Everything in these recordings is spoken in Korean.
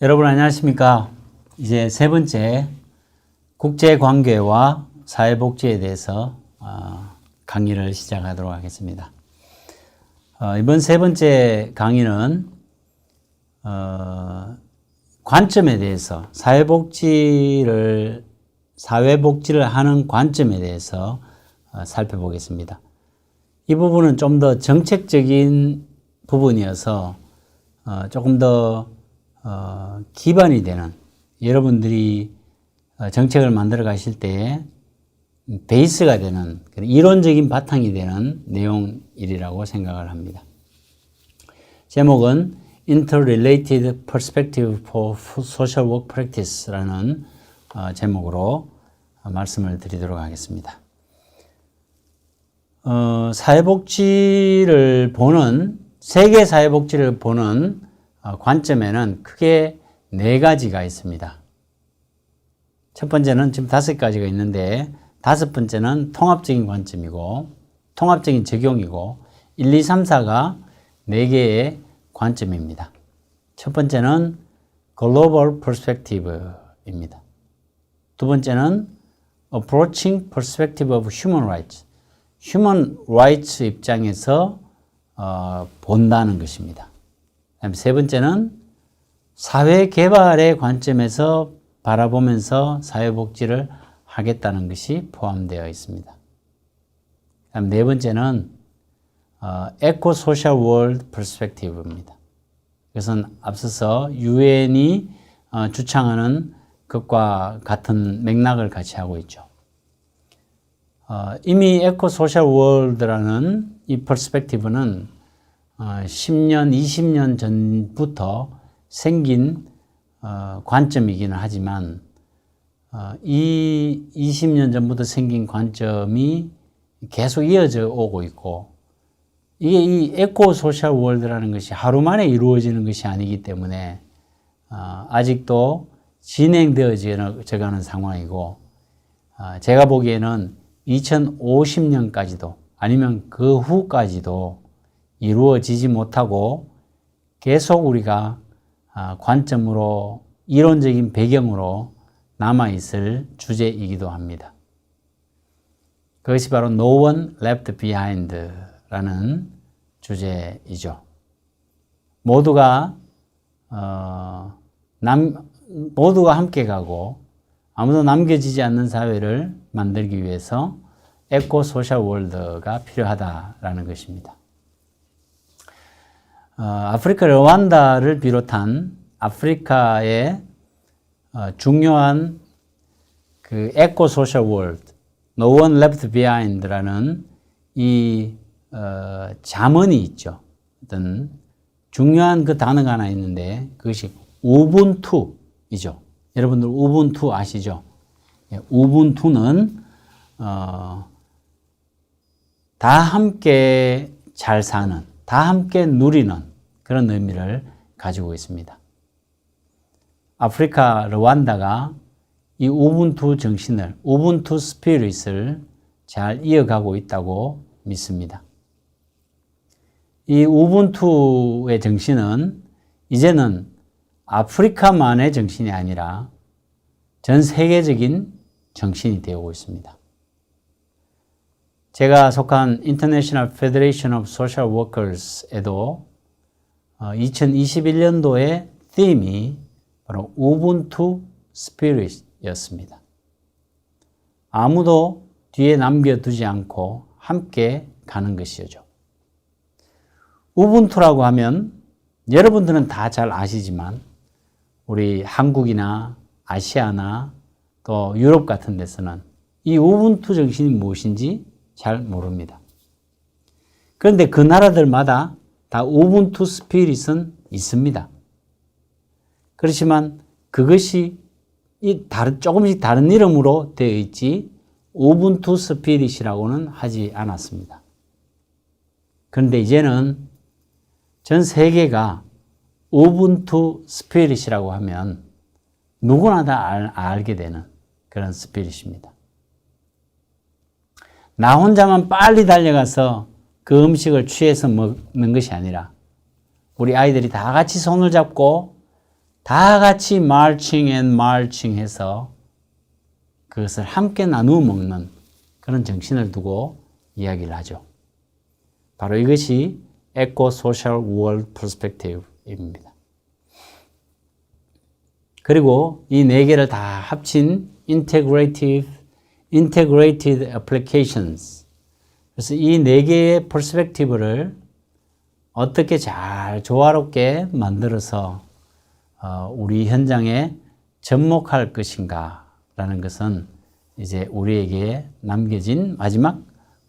여러분 안녕하십니까? 이제 세 번째 국제관계와 사회복지에 대해서 강의를 시작하도록 하겠습니다. 이번 세 번째 강의는 관점에 대해서 사회복지를 하는 관점에 대해서 살펴보겠습니다. 이 부분은 좀 더 정책적인 부분이어서 조금 더 기반이 되는, 여러분들이 정책을 만들어 가실 때 베이스가 되는, 이론적인 바탕이 되는 내용이라고 생각을 합니다. 제목은 Interrelated Perspective for Social Work Practice라는 제목으로 말씀을 드리도록 하겠습니다. 사회복지를 보는, 세계 사회복지를 보는 관점에는 크게 네 가지가 있습니다. 첫 번째는 지금 5가지가 있는데, 5번째는 통합적인 관점이고, 통합적인 적용이고, 1, 2, 3, 4가 4개의 관점입니다. 첫 번째는 Global Perspective입니다. 두 번째는 Approaching Perspective of Human Rights. Human Rights 입장에서 본다는 것입니다. 세 번째는 사회개발의 관점에서 바라보면서 사회복지를 하겠다는 것이 포함되어 있습니다. 네 번째는 Eco-Social World Perspective입니다. 이것은 앞서서 유엔이 주창하는 것과 같은 맥락을 같이 하고 있죠. 이미 Eco-Social World라는 이 퍼스펙티브는 10년, 20년 전부터 생긴 관점이기는 하지만 이 20년 전부터 생긴 관점이 계속 이어져 오고 있고, 이게 이 에코 소셜 월드라는 것이 하루 만에 이루어지는 것이 아니기 때문에 아직도 진행되어져 가는 상황이고, 제가 보기에는 2050년까지도 아니면 그 후까지도 이루어지지 못하고 계속 우리가 관점으로, 이론적인 배경으로 남아있을 주제이기도 합니다. 그것이 바로 No One Left Behind라는 주제이죠. 모두가 함께 가고 아무도 남겨지지 않는 사회를 만들기 위해서 에코 소셜 월드가 필요하다라는 것입니다. 아프리카 르완다를 비롯한 아프리카의 중요한 그 에코 소셜 월드, No One Left Behind라는 이 잠언이 있죠. 어떤 중요한 그 단어가 하나 있는데 그것이 우분투이죠. 여러분들 우분투 아시죠? 우분투는 다 함께 잘 사는, 다 함께 누리는 그런 의미를 가지고 있습니다. 아프리카 르완다가 이 우분투 정신을, 우분투 스피릿을 잘 이어가고 있다고 믿습니다. 이 우분투의 정신은 이제는 아프리카만의 정신이 아니라 전 세계적인 정신이 되어오고 있습니다. 제가 속한 International Federation of Social Workers에도 2021년도의 팀이 바로 우분투 스피릿이었습니다. 아무도 뒤에 남겨두지 않고 함께 가는 것이죠. 우분투라고 하면 여러분들은 다 잘 아시지만 우리 한국이나 아시아나 또 유럽 같은 데서는 이 우분투 정신이 무엇인지 잘 모릅니다. 그런데 그 나라들마다 다 우분투 스피릿은 있습니다. 그렇지만 그것이 조금씩 다른 이름으로 되어 있지 우분투 스피릿이라고는 하지 않았습니다. 그런데 이제는 전 세계가 우분투 스피릿이라고 하면 누구나 다 알게 되는 그런 스피릿입니다. 나 혼자만 빨리 달려가서 그 음식을 취해서 먹는 것이 아니라 우리 아이들이 다 같이 손을 잡고 다 같이 marching and marching 해서 그것을 함께 나누어 먹는 그런 정신을 두고 이야기를 하죠. 바로 이것이 Eco-Social World Perspective입니다. 그리고 이 네 개를 다 합친 Integrated Applications. 그래서 이 네 개의 퍼스펙티브를 어떻게 잘 조화롭게 만들어서 우리 현장에 접목할 것인가 라는 것은 이제 우리에게 남겨진 마지막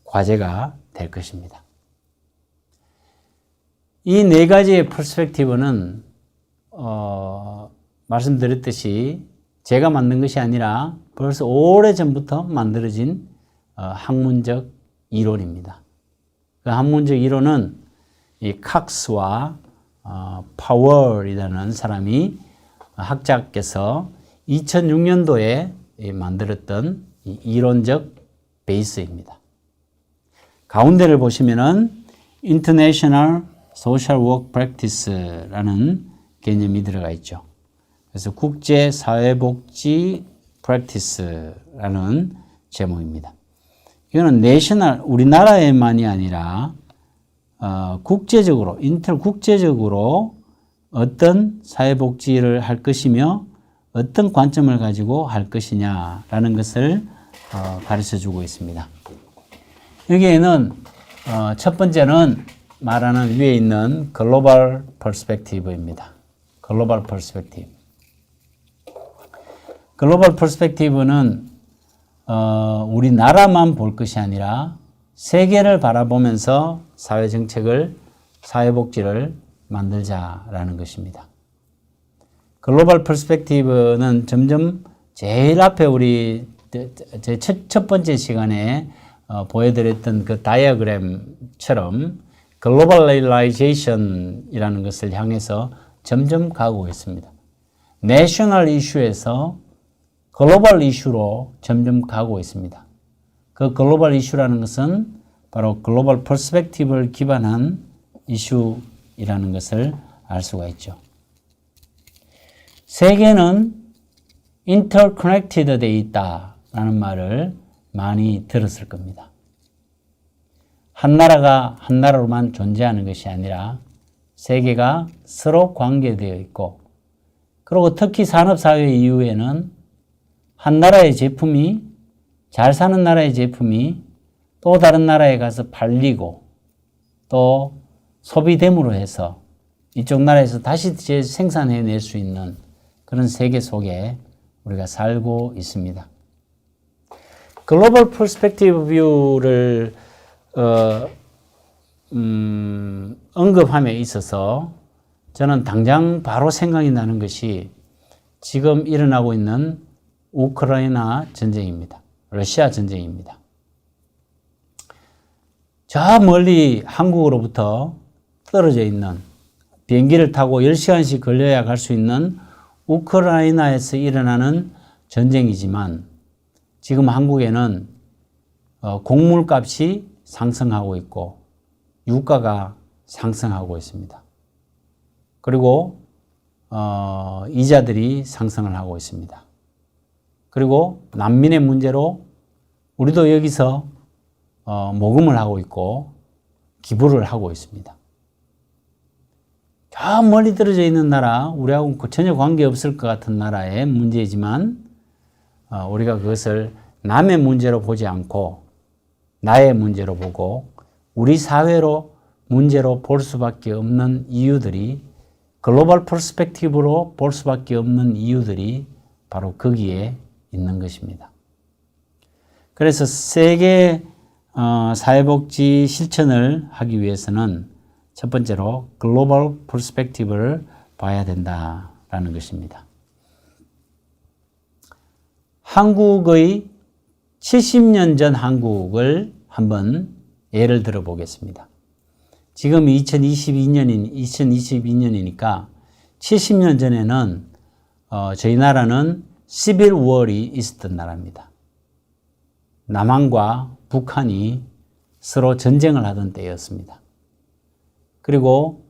과제가 될 것입니다. 이 네 가지의 퍼스펙티브는 말씀드렸듯이 제가 만든 것이 아니라 벌써 오래전부터 만들어진 학문적 이론입니다. 그 학문적 이론은 이 칵스와 파월이라는 사람이 학자께서 2006년도에 만들었던 이 이론적 베이스입니다. 가운데를 보시면은 International Social Work Practice라는 개념이 들어가 있죠. 그래서 국제 사회복지 프랙티스라는 제목입니다. 이거는 내셔널 우리나라에만이 아니라 국제적으로 국제적으로 어떤 사회복지를 할 것이며 어떤 관점을 가지고 할 것이냐라는 것을 가르쳐 주고 있습니다. 여기에는 첫 번째는 말하는 위에 있는 글로벌 퍼스펙티브입니다. 글로벌 퍼스펙티브. 글로벌 퍼스펙티브는 우리나라만 볼 것이 아니라 세계를 바라보면서 사회정책을, 사회복지를 만들자라는 것입니다. 글로벌 퍼스펙티브는 점점 제일 앞에 우리 제 첫 번째 시간에 보여드렸던 그 다이어그램처럼 글로벌라이제이션이라는 것을 향해서 점점 가고 있습니다. 내셔널 이슈에서 글로벌 이슈로 점점 가고 있습니다. 그 글로벌 이슈라는 것은 바로 글로벌 퍼스펙티브를 기반한 이슈이라는 것을 알 수가 있죠. 세계는 interconnected 되어 있다라는 말을 많이 들었을 겁니다. 한 나라가 한 나라로만 존재하는 것이 아니라 세계가 서로 관계되어 있고, 그리고 특히 산업사회 이후에는 한 나라의 제품이, 잘 사는 나라의 제품이 또 다른 나라에 가서 팔리고 또 소비됨으로 해서 이쪽 나라에서 다시 생산해낼 수 있는 그런 세계 속에 우리가 살고 있습니다. 글로벌 퍼스펙티브 뷰를 언급함에 있어서 저는 당장 바로 생각이 나는 것이 지금 일어나고 있는 우크라이나 전쟁입니다. 러시아 전쟁입니다. 저 멀리 한국으로부터 떨어져 있는, 비행기를 타고 10시간씩 걸려야 갈 수 있는 우크라이나에서 일어나는 전쟁이지만 지금 한국에는 곡물값이 상승하고 있고 유가가 상승하고 있습니다. 그리고 이자들이 상승을 하고 있습니다. 그리고 난민의 문제로 우리도 여기서 모금을 하고 있고 기부를 하고 있습니다. 저 멀리 떨어져 있는 나라, 우리하고는 전혀 관계없을 것 같은 나라의 문제이지만 우리가 그것을 남의 문제로 보지 않고 나의 문제로 보고 우리 사회로 문제로 볼 수밖에 없는 이유들이, 글로벌 퍼스펙티브로 볼 수밖에 없는 이유들이 바로 거기에 있는 것입니다. 그래서 세계 사회복지 실천을 하기 위해서는 첫 번째로 글로벌 퍼스펙티브를 봐야 된다라는 것입니다. 한국의 70년 전 한국을 한번 예를 들어 보겠습니다. 지금 2022년이니까 70년 전에는 저희 나라는 시빌 월이 있었던 나라입니다. 남한과 북한이 서로 전쟁을 하던 때였습니다. 그리고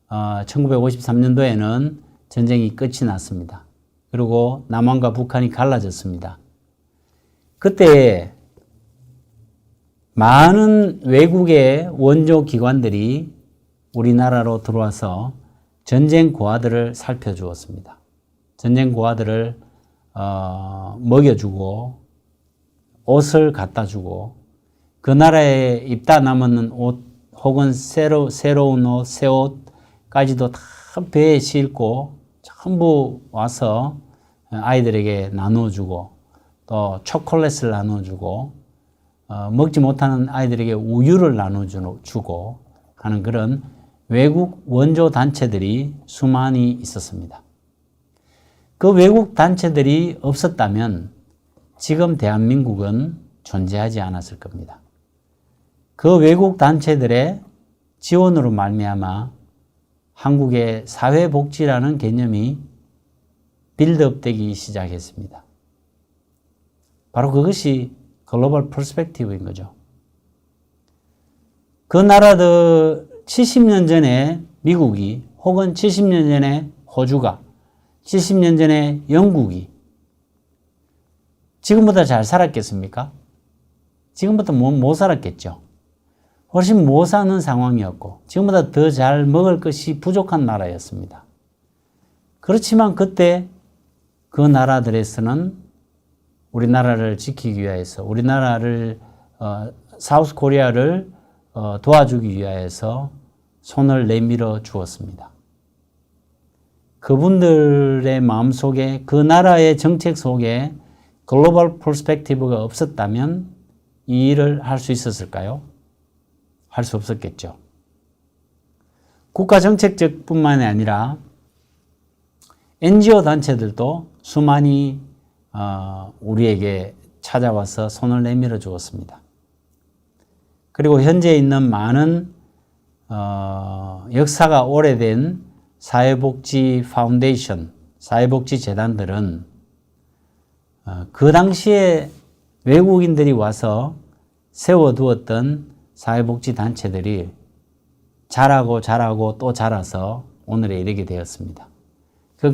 1953년도에는 전쟁이 끝이 났습니다. 그리고 남한과 북한이 갈라졌습니다. 그때 많은 외국의 원조 기관들이 우리나라로 들어와서 전쟁 고아들을 살펴주었습니다. 전쟁 고아들을 먹여주고 옷을 갖다 주고 그 나라에 입다 남은 옷 혹은 새로운 옷, 새 옷까지도 다 배에 싣고 전부 와서 아이들에게 나눠주고 또 초콜릿을 나눠주고 먹지 못하는 아이들에게 우유를 나눠주고 하는 그런 외국 원조 단체들이 수많이 있었습니다. 그 외국 단체들이 없었다면 지금 대한민국은 존재하지 않았을 겁니다. 그 외국 단체들의 지원으로 말미암아 한국의 사회복지라는 개념이 빌드업되기 시작했습니다. 바로 그것이 글로벌 퍼스펙티브인 거죠. 그 나라들 70년 전에 미국이 혹은 70년 전에 호주가 70년 전에 영국이 지금보다 잘 살았겠습니까? 지금보다 못 살았겠죠. 훨씬 못 사는 상황이었고 지금보다 더 잘 먹을 것이 부족한 나라였습니다. 그렇지만 그때 그 나라들에서는 우리나라를 지키기 위해서 우리나라를 사우스 코리아를 도와주기 위해서 손을 내밀어 주었습니다. 그분들의 마음속에 그 나라의 정책 속에 글로벌 퍼스펙티브가 없었다면 이 일을 할 수 있었을까요? 할 수 없었겠죠. 국가 정책적뿐만이 아니라 NGO 단체들도 수많이 우리에게 찾아와서 손을 내밀어 주었습니다. 그리고 현재 있는 많은 역사가 오래된 사회복지 파운데이션, 사회복지 재단들은 그 당시에 외국인들이 와서 세워두었던 사회복지 단체들이 자라고 또 자라서 오늘에 이르게 되었습니다. 그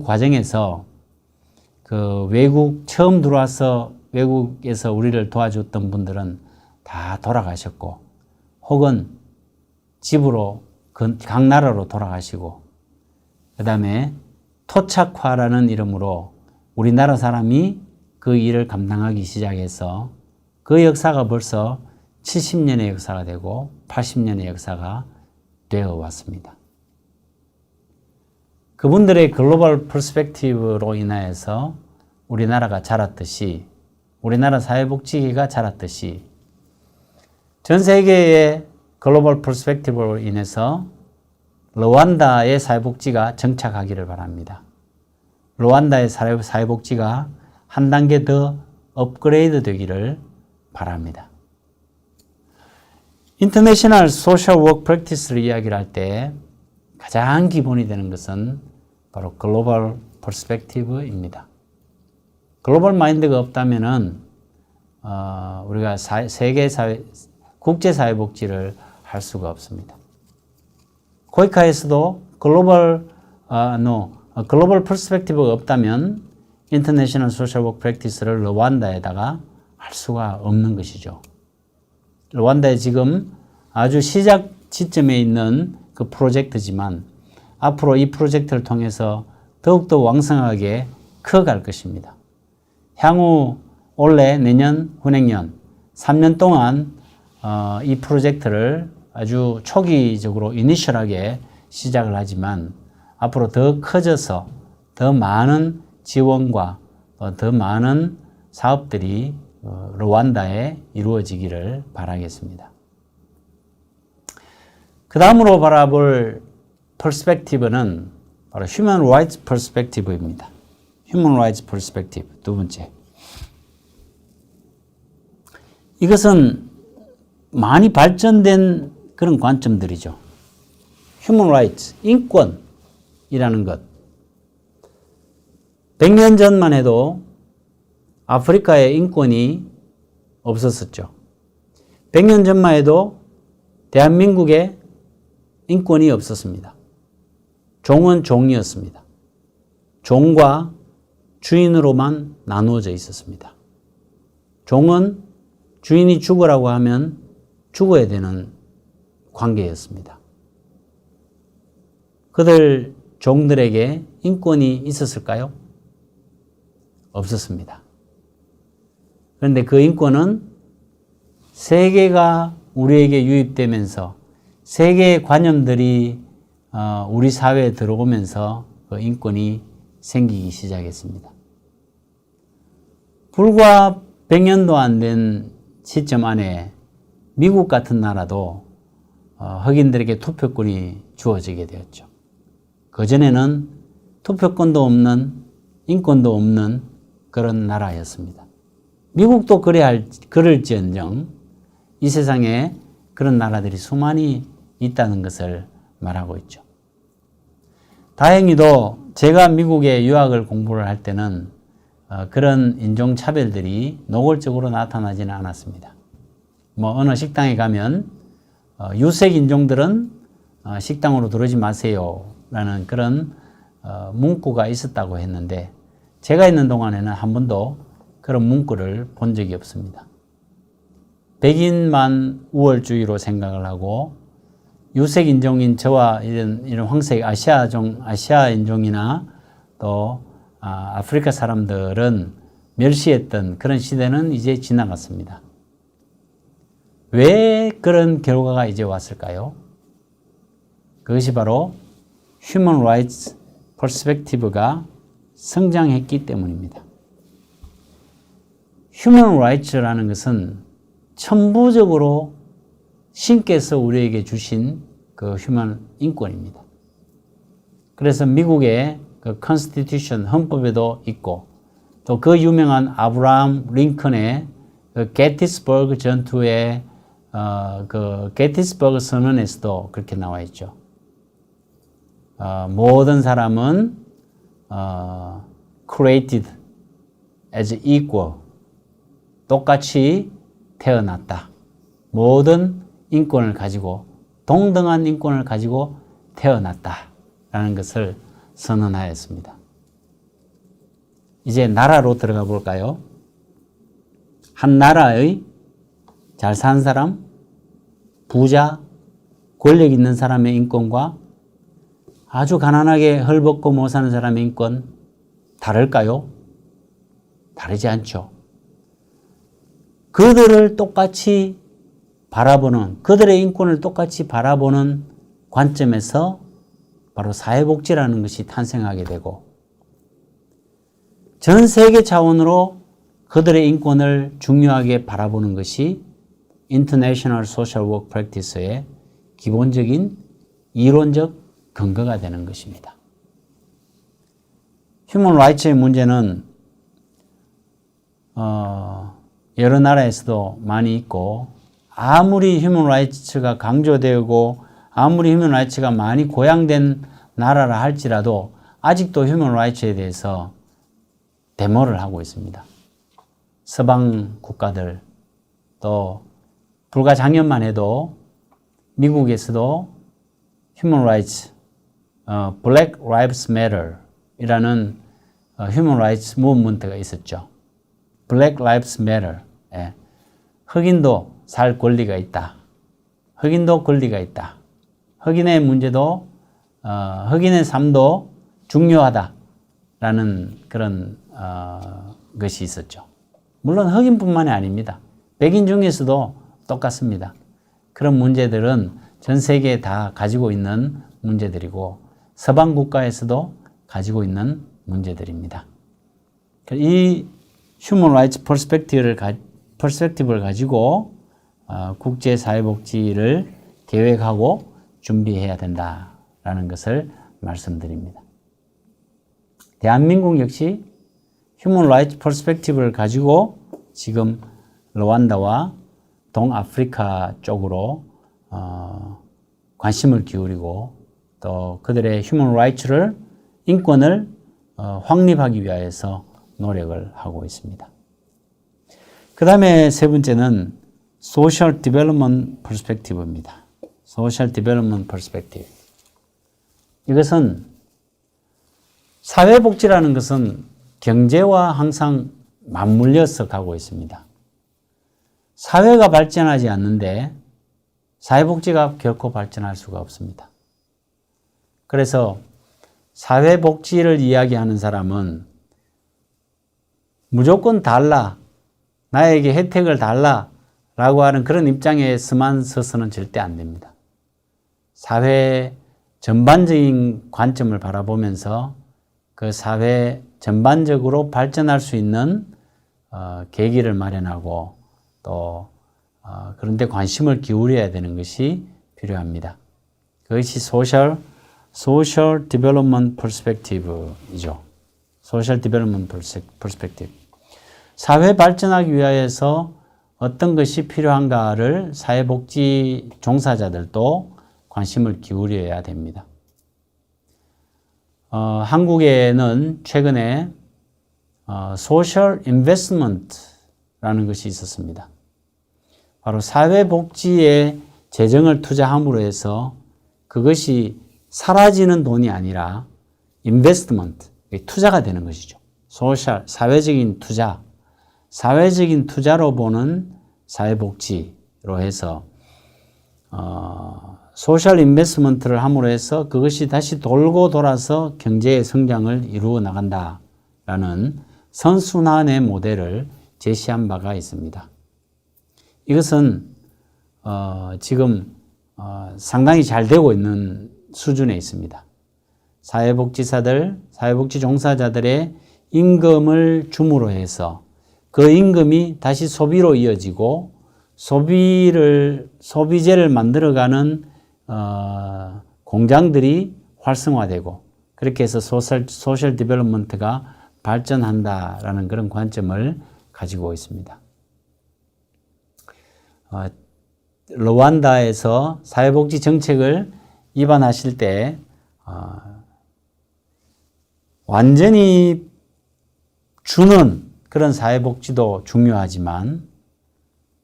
과정에서 그 처음 들어와서 외국에서 우리를 도와줬던 분들은 다 돌아가셨고, 혹은 집으로, 각 나라로 돌아가시고, 그 다음에 토착화라는 이름으로 우리나라 사람이 그 일을 감당하기 시작해서 그 역사가 벌써 70년의 역사가 되고 80년의 역사가 되어 왔습니다. 그분들의 글로벌 퍼스펙티브로 인하여서 우리나라가 자랐듯이, 우리나라 사회복지가 자랐듯이 전 세계의 글로벌 퍼스펙티브로 인해서 르완다의 사회복지가 정착하기를 바랍니다. 르완다의 사회복지가 한 단계 더 업그레이드 되기를 바랍니다. 인터내셔널 소셜 워크 프랙티스를 이야기를 할 때 가장 기본이 되는 것은 바로 글로벌 퍼스펙티브입니다. 글로벌 마인드가 없다면은 우리가 국제사회복지를 할 수가 없습니다. 코이카에서도 글로벌 퍼스펙티브가 없다면 인터내셔널 소셜 워크 프랙티스를 르완다에다가 할 수가 없는 것이죠. 르완다에 지금 아주 시작 지점에 있는 그 프로젝트지만 앞으로 이 프로젝트를 통해서 더욱더 왕성하게 커갈 것입니다. 향후 올해, 내년, 후행년 3년 동안 이 프로젝트를 아주 초기적으로 이니셜하게 시작을 하지만 앞으로 더 커져서 더 많은 지원과 더 많은 사업들이 르완다에 이루어지기를 바라겠습니다. 그 다음으로 바라볼 퍼스펙티브는 바로 휴먼 라이츠 퍼스펙티브입니다. 휴먼 라이츠 퍼스펙티브 두 번째. 이것은 많이 발전된 그런 관점들이죠. 휴먼 라이츠, 인권이라는 것. 100년 전만 해도 아프리카에 인권이 없었었죠. 100년 전만 해도 대한민국에 인권이 없었습니다. 종은 종이었습니다. 종과 주인으로만 나누어져 있었습니다. 종은 주인이 죽으라고 하면 죽어야 되는 관계였습니다. 그들 종들에게 인권이 있었을까요? 없었습니다. 그런데 그 인권은 세계가 우리에게 유입되면서 세계의 관념들이 우리 사회에 들어오면서 그 인권이 생기기 시작했습니다. 불과 100년도 안 된 시점 안에 미국 같은 나라도 흑인들에게 투표권이 주어지게 되었죠. 그전에는 투표권도 없는, 인권도 없는 그런 나라였습니다. 미국도 그럴지언정 이 세상에 그런 나라들이 수많이 있다는 것을 말하고 있죠. 다행히도 제가 미국에 유학을 공부를 할 때는 그런 인종차별들이 노골적으로 나타나지는 않았습니다. 어느 식당에 가면 유색 인종들은 식당으로 들어오지 마세요 라는 그런 문구가 있었다고 했는데 제가 있는 동안에는 한 번도 그런 문구를 본 적이 없습니다. 백인만 우월주의로 생각을 하고 유색 인종인 저와 이런 황색 아시아 인종이나 또 아프리카 사람들은 멸시했던 그런 시대는 이제 지나갔습니다. 왜 그런 결과가 이제 왔을까요? 그것이 바로 Human Rights Perspective가 성장했기 때문입니다. Human Rights라는 것은 천부적으로 신께서 우리에게 주신 그 휴먼 인권입니다. 그래서 미국의 그 컨스티튜션 헌법에도 있고 또 그 유명한 아브라함 링컨의 그 게티스버그 전투의 그 게티스버그 선언에서도 그렇게 나와 있죠. 모든 사람은 created as equal, 똑같이 태어났다. 모든 인권을 가지고 동등한 인권을 가지고 태어났다라는 것을 선언하였습니다. 이제 나라로 들어가 볼까요? 한 나라의 잘 사는 사람, 부자, 권력 있는 사람의 인권과 아주 가난하게 헐벗고 못 사는 사람의 인권 다를까요? 다르지 않죠. 그들을 똑같이 바라보는, 그들의 인권을 똑같이 바라보는 관점에서 바로 사회복지라는 것이 탄생하게 되고 전 세계 차원으로 그들의 인권을 중요하게 바라보는 것이 International Social Work Practice의 기본적인 이론적 근거가 되는 것입니다. 휴먼 라이츠의 문제는 여러 나라에서도 많이 있고 아무리 휴먼 라이츠가 강조되고 아무리 휴먼 라이츠가 많이 고양된 나라라 할지라도 아직도 휴먼 라이츠에 대해서 데모를 하고 있습니다. 서방 국가들 또 불과 작년만 해도 미국에서도 휴먼 라이츠 Black Lives Matter 이라는 휴먼 라이츠 무브먼트가 있었죠. Black Lives Matter. 예. 흑인도 살 권리가 있다. 흑인도 권리가 있다. 흑인의 문제도 흑인의 삶도 중요하다라는 그런 것이 있었죠. 물론 흑인뿐만이 아닙니다. 백인 중에서도 똑같습니다. 그런 문제들은 전 세계에 다 가지고 있는 문제들이고 서방 국가에서도 가지고 있는 문제들입니다. 이 휴먼 라이츠 퍼스펙티브를 가지고 국제사회복지를 계획하고 준비해야 된다라는 것을 말씀드립니다. 대한민국 역시 휴먼 라이츠 퍼스펙티브를 가지고 지금 르완다와 동아프리카 쪽으로 관심을 기울이고 또 그들의 휴먼 라이츠를 인권을 확립하기 위해서 노력을 하고 있습니다. 그 다음에 세 번째는 소셜 디벨롭먼트 퍼스펙티브입니다. 소셜 디벨롭먼트 퍼스펙티브. 이것은 사회복지라는 것은 경제와 항상 맞물려서 가고 있습니다. 사회가 발전하지 않는데 사회복지가 결코 발전할 수가 없습니다. 그래서 사회복지를 이야기하는 사람은 무조건 달라, 나에게 혜택을 달라 라고 하는 그런 입장에서만 서서는 절대 안 됩니다. 사회 전반적인 관점을 바라보면서 그 사회 전반적으로 발전할 수 있는 계기를 마련하고 또 그런 데 관심을 기울여야 되는 것이 필요합니다. 그것이 Social Development Perspective이죠. Social Development Perspective. 사회 발전하기 위하여서 어떤 것이 필요한가를 사회복지 종사자들도 관심을 기울여야 됩니다. 한국에는 최근에 Social Investment라는 것이 있었습니다. 바로 사회복지에 재정을 투자함으로 해서 그것이 사라지는 돈이 아니라 investment, 투자가 되는 것이죠. 소셜, 사회적인 투자, 사회적인 투자로 보는 사회복지로 해서 소셜 인베스트먼트를 함으로 해서 그것이 다시 돌고 돌아서 경제의 성장을 이루어 나간다라는 선순환의 모델을 제시한 바가 있습니다. 이것은 지금 상당히 잘 되고 있는 수준에 있습니다. 사회복지사들, 사회복지 종사자들의 임금을 줌으로 해서 그 임금이 다시 소비로 이어지고 소비재를 만들어가는 공장들이 활성화되고 그렇게 해서 소셜 디벨롭먼트가 발전한다라는 그런 관점을 가지고 있습니다. 르완다에서 사회복지 정책을 입안하실 때 완전히 주는 그런 사회복지도 중요하지만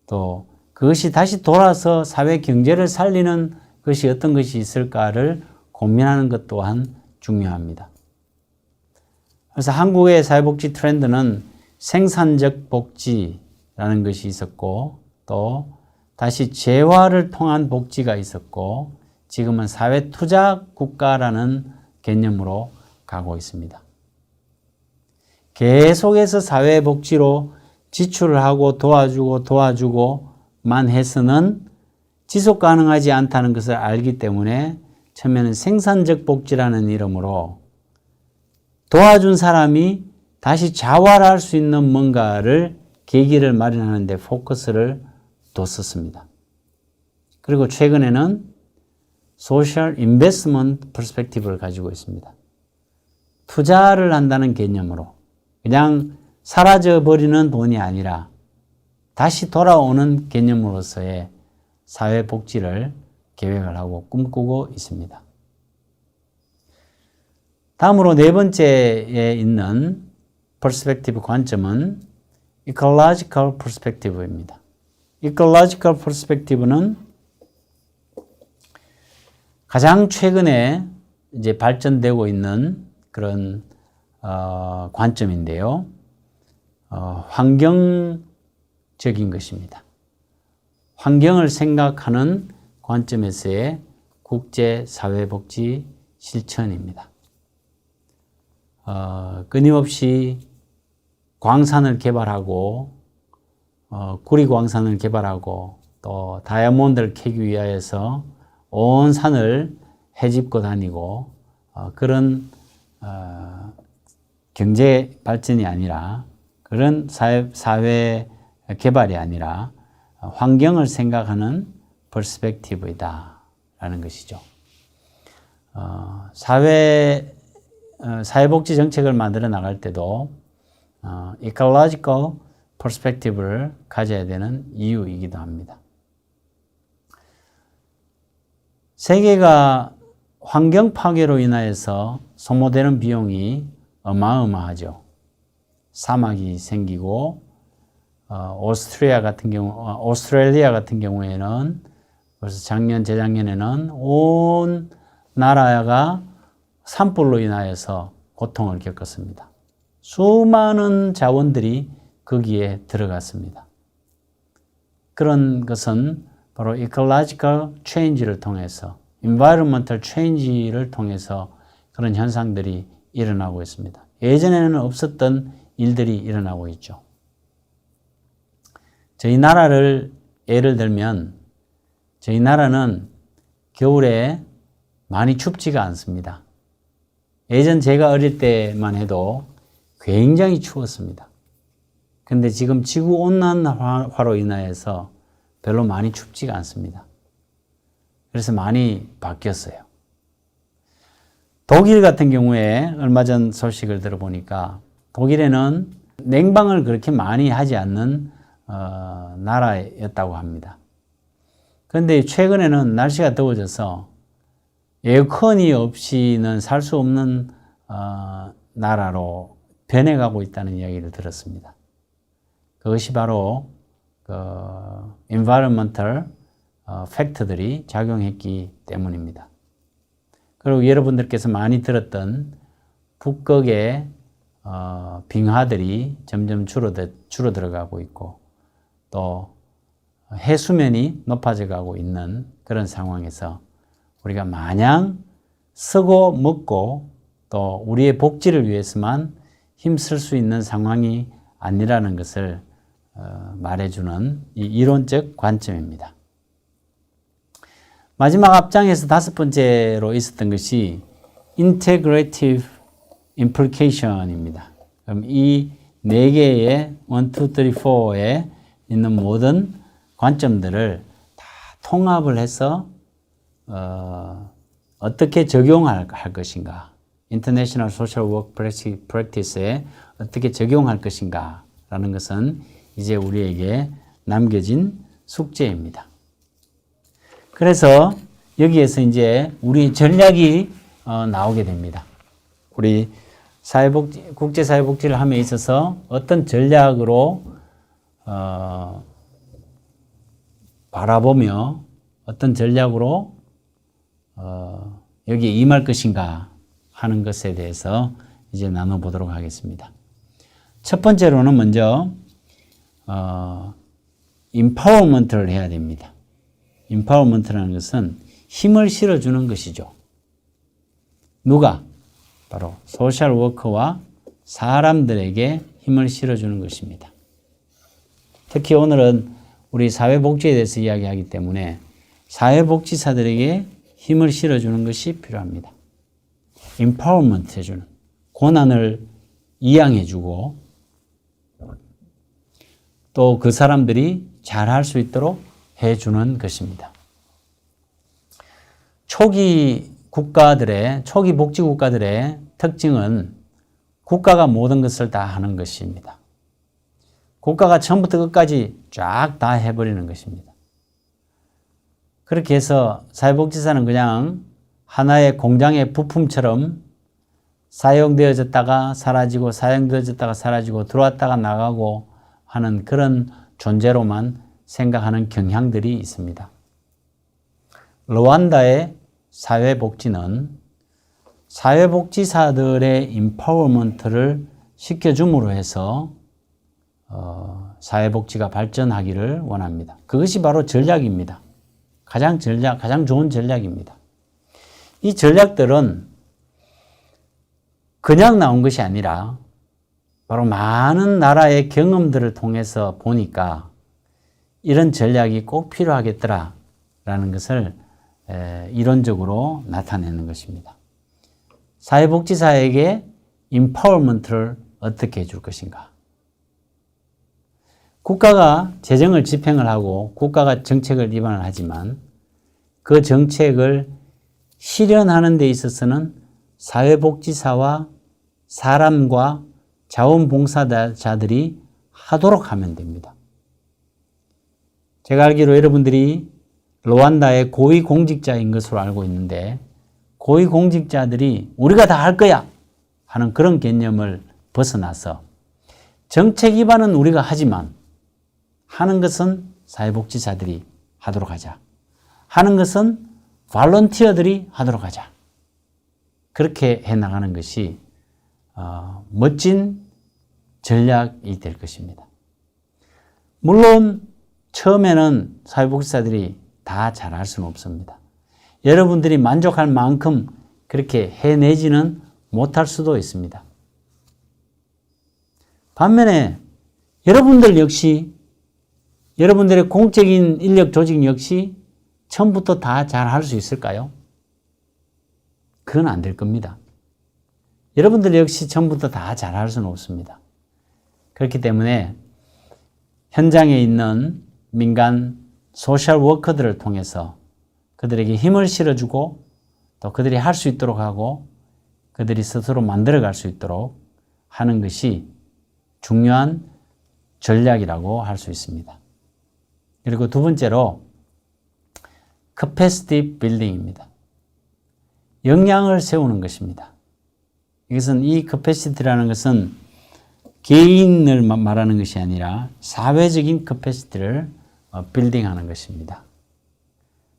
또 그것이 다시 돌아서 사회 경제를 살리는 것이 어떤 것이 있을까를 고민하는 것 또한 중요합니다. 그래서 한국의 사회복지 트렌드는 생산적 복지라는 것이 있었고 또 다시 재화를 통한 복지가 있었고 지금은 사회투자 국가라는 개념으로 가고 있습니다. 계속해서 사회복지로 지출을 하고 도와주고만 해서는 지속 가능하지 않다는 것을 알기 때문에 처음에는 생산적 복지라는 이름으로 도와준 사람이 다시 자활할 수 있는 뭔가를 계기를 마련하는 데 포커스를 뒀었습니다. 그리고 최근에는 소셜 인베스트먼트 퍼스펙티브를 가지고 있습니다. 투자를 한다는 개념으로 그냥 사라져버리는 돈이 아니라 다시 돌아오는 개념으로서의 사회복지를 계획을 하고 꿈꾸고 있습니다. 다음으로 네 번째에 있는 퍼스펙티브 관점은 Ecological Perspective입니다. Ecological Perspective는 가장 최근에 이제 발전되고 있는 그런 관점인데요. 환경적인 것입니다. 환경을 생각하는 관점에서의 국제사회복지 실천입니다. 끊임없이 광산을 개발하고 구리광산을 개발하고 또 다이아몬드를 캐기 위하여서 온 산을 헤집고 다니고 그런 경제 발전이 아니라 그런 사회 개발이 아니라 환경을 생각하는 퍼스펙티브이다 라는 것이죠. 사회복지 정책을 만들어 나갈 때도 ecological perspective를 가져야 되는 이유이기도 합니다. 세계가 환경 파괴로 인하여서 소모되는 비용이 어마어마하죠. 사막이 생기고 오스트레일리아 같은 경우에는 벌써 재작년에는 온 나라가 산불로 인하여서 고통을 겪었습니다. 수많은 자원들이 거기에 들어갔습니다. 그런 것은 바로 ecological change를 통해서, environmental change를 통해서 그런 현상들이 일어나고 있습니다. 예전에는 없었던 일들이 일어나고 있죠. 저희 나라를 예를 들면 저희 나라는 겨울에 많이 춥지가 않습니다. 예전 제가 어릴 때만 해도 굉장히 추웠습니다. 근데 지금 지구온난화로 인하여서 별로 많이 춥지가 않습니다. 그래서 많이 바뀌었어요. 독일 같은 경우에 얼마 전 소식을 들어보니까 독일에는 냉방을 그렇게 많이 하지 않는 나라였다고 합니다. 그런데 최근에는 날씨가 더워져서 에어컨이 없이는 살 수 없는 나라로 변해가고 있다는 이야기를 들었습니다. 그것이 바로 environmental 팩터들이 작용했기 때문입니다. 그리고 여러분들께서 많이 들었던 북극의 빙하들이 점점 줄어들어가고 있고 또 해수면이 높아져 가고 있는 그런 상황에서 우리가 마냥 쓰고 먹고 또 우리의 복지를 위해서만 힘쓸 수 있는 상황이 아니라는 것을 말해주는 이 이론적 관점입니다. 마지막 앞장에서 5번째로 있었던 것이 integrative implication입니다. 그럼 이 4개의 1, 2, 3, 4에 있는 모든 관점들을 다 통합을 해서 어떻게 적용할 것인가, International Social Work Practice에 어떻게 적용할 것인가 라는 것은 이제 우리에게 남겨진 숙제입니다. 그래서 여기에서 이제 우리 전략이 나오게 됩니다. 우리 국제사회복지를 함에 있어서 어떤 전략으로 바라보며 어떤 전략으로 여기에 임할 것인가 하는 것에 대해서 이제 나눠보도록 하겠습니다. 첫 번째로는 먼저 empowerment를 해야 됩니다. empowerment라는 것은 힘을 실어주는 것이죠. 누가? 바로 소셜 워커와 사람들에게 힘을 실어주는 것입니다. 특히 오늘은 우리 사회복지에 대해서 이야기하기 때문에 사회복지사들에게 힘을 실어주는 것이 필요합니다. empowerment 해주는, 고난을 이양해주고 또 그 사람들이 잘할 수 있도록 해주는 것입니다. 초기 복지국가들의 특징은 국가가 모든 것을 다 하는 것입니다. 국가가 처음부터 끝까지 쫙 다 해버리는 것입니다. 그렇게 해서 사회복지사는 그냥 하나의 공장의 부품처럼 사용되어졌다가 사라지고 들어왔다가 나가고 하는 그런 존재로만 생각하는 경향들이 있습니다. 르완다의 사회복지는 사회복지사들의 임파워먼트를 시켜줌으로 해서 사회복지가 발전하기를 원합니다. 그것이 바로 전략입니다. 가장 좋은 전략입니다. 이 전략들은 그냥 나온 것이 아니라 바로 많은 나라의 경험들을 통해서 보니까 이런 전략이 꼭 필요하겠더라라는 것을 이론적으로 나타내는 것입니다. 사회복지사에게 임파워먼트를 어떻게 해줄 것인가? 국가가 재정을 집행을 하고 국가가 정책을 입안을 하지만 그 정책을 실현하는 데 있어서는 사회복지사와 사람과 자원봉사자들이 하도록 하면 됩니다. 제가 알기로 여러분들이 르완다의 고위공직자인 것으로 알고 있는데 고위공직자들이 우리가 다 할 거야 하는 그런 개념을 벗어나서 정책 입안은 우리가 하지만 하는 것은 사회복지사들이 하도록 하자. 하는 것은 발런티어들이 하도록 하자. 그렇게 해나가는 것이 멋진 전략이 될 것입니다. 물론 처음에는 사회복지사들이 다 잘할 수는 없습니다. 여러분들이 만족할 만큼 그렇게 해내지는 못할 수도 있습니다. 반면에 여러분들 역시 여러분들의 공적인 인력 조직 역시 처음부터 다 잘할 수 있을까요? 그건 안 될 겁니다. 여러분들 역시 처음부터 다 잘할 수는 없습니다. 그렇기 때문에 현장에 있는 민간 소셜 워커들을 통해서 그들에게 힘을 실어주고 또 그들이 할 수 있도록 하고 그들이 스스로 만들어갈 수 있도록 하는 것이 중요한 전략이라고 할 수 있습니다. 그리고 두 번째로 capacity building입니다. 역량을 세우는 것입니다. 이것은 이 capacity라는 것은 개인을 말하는 것이 아니라 사회적인 capacity를 빌딩하는 것입니다.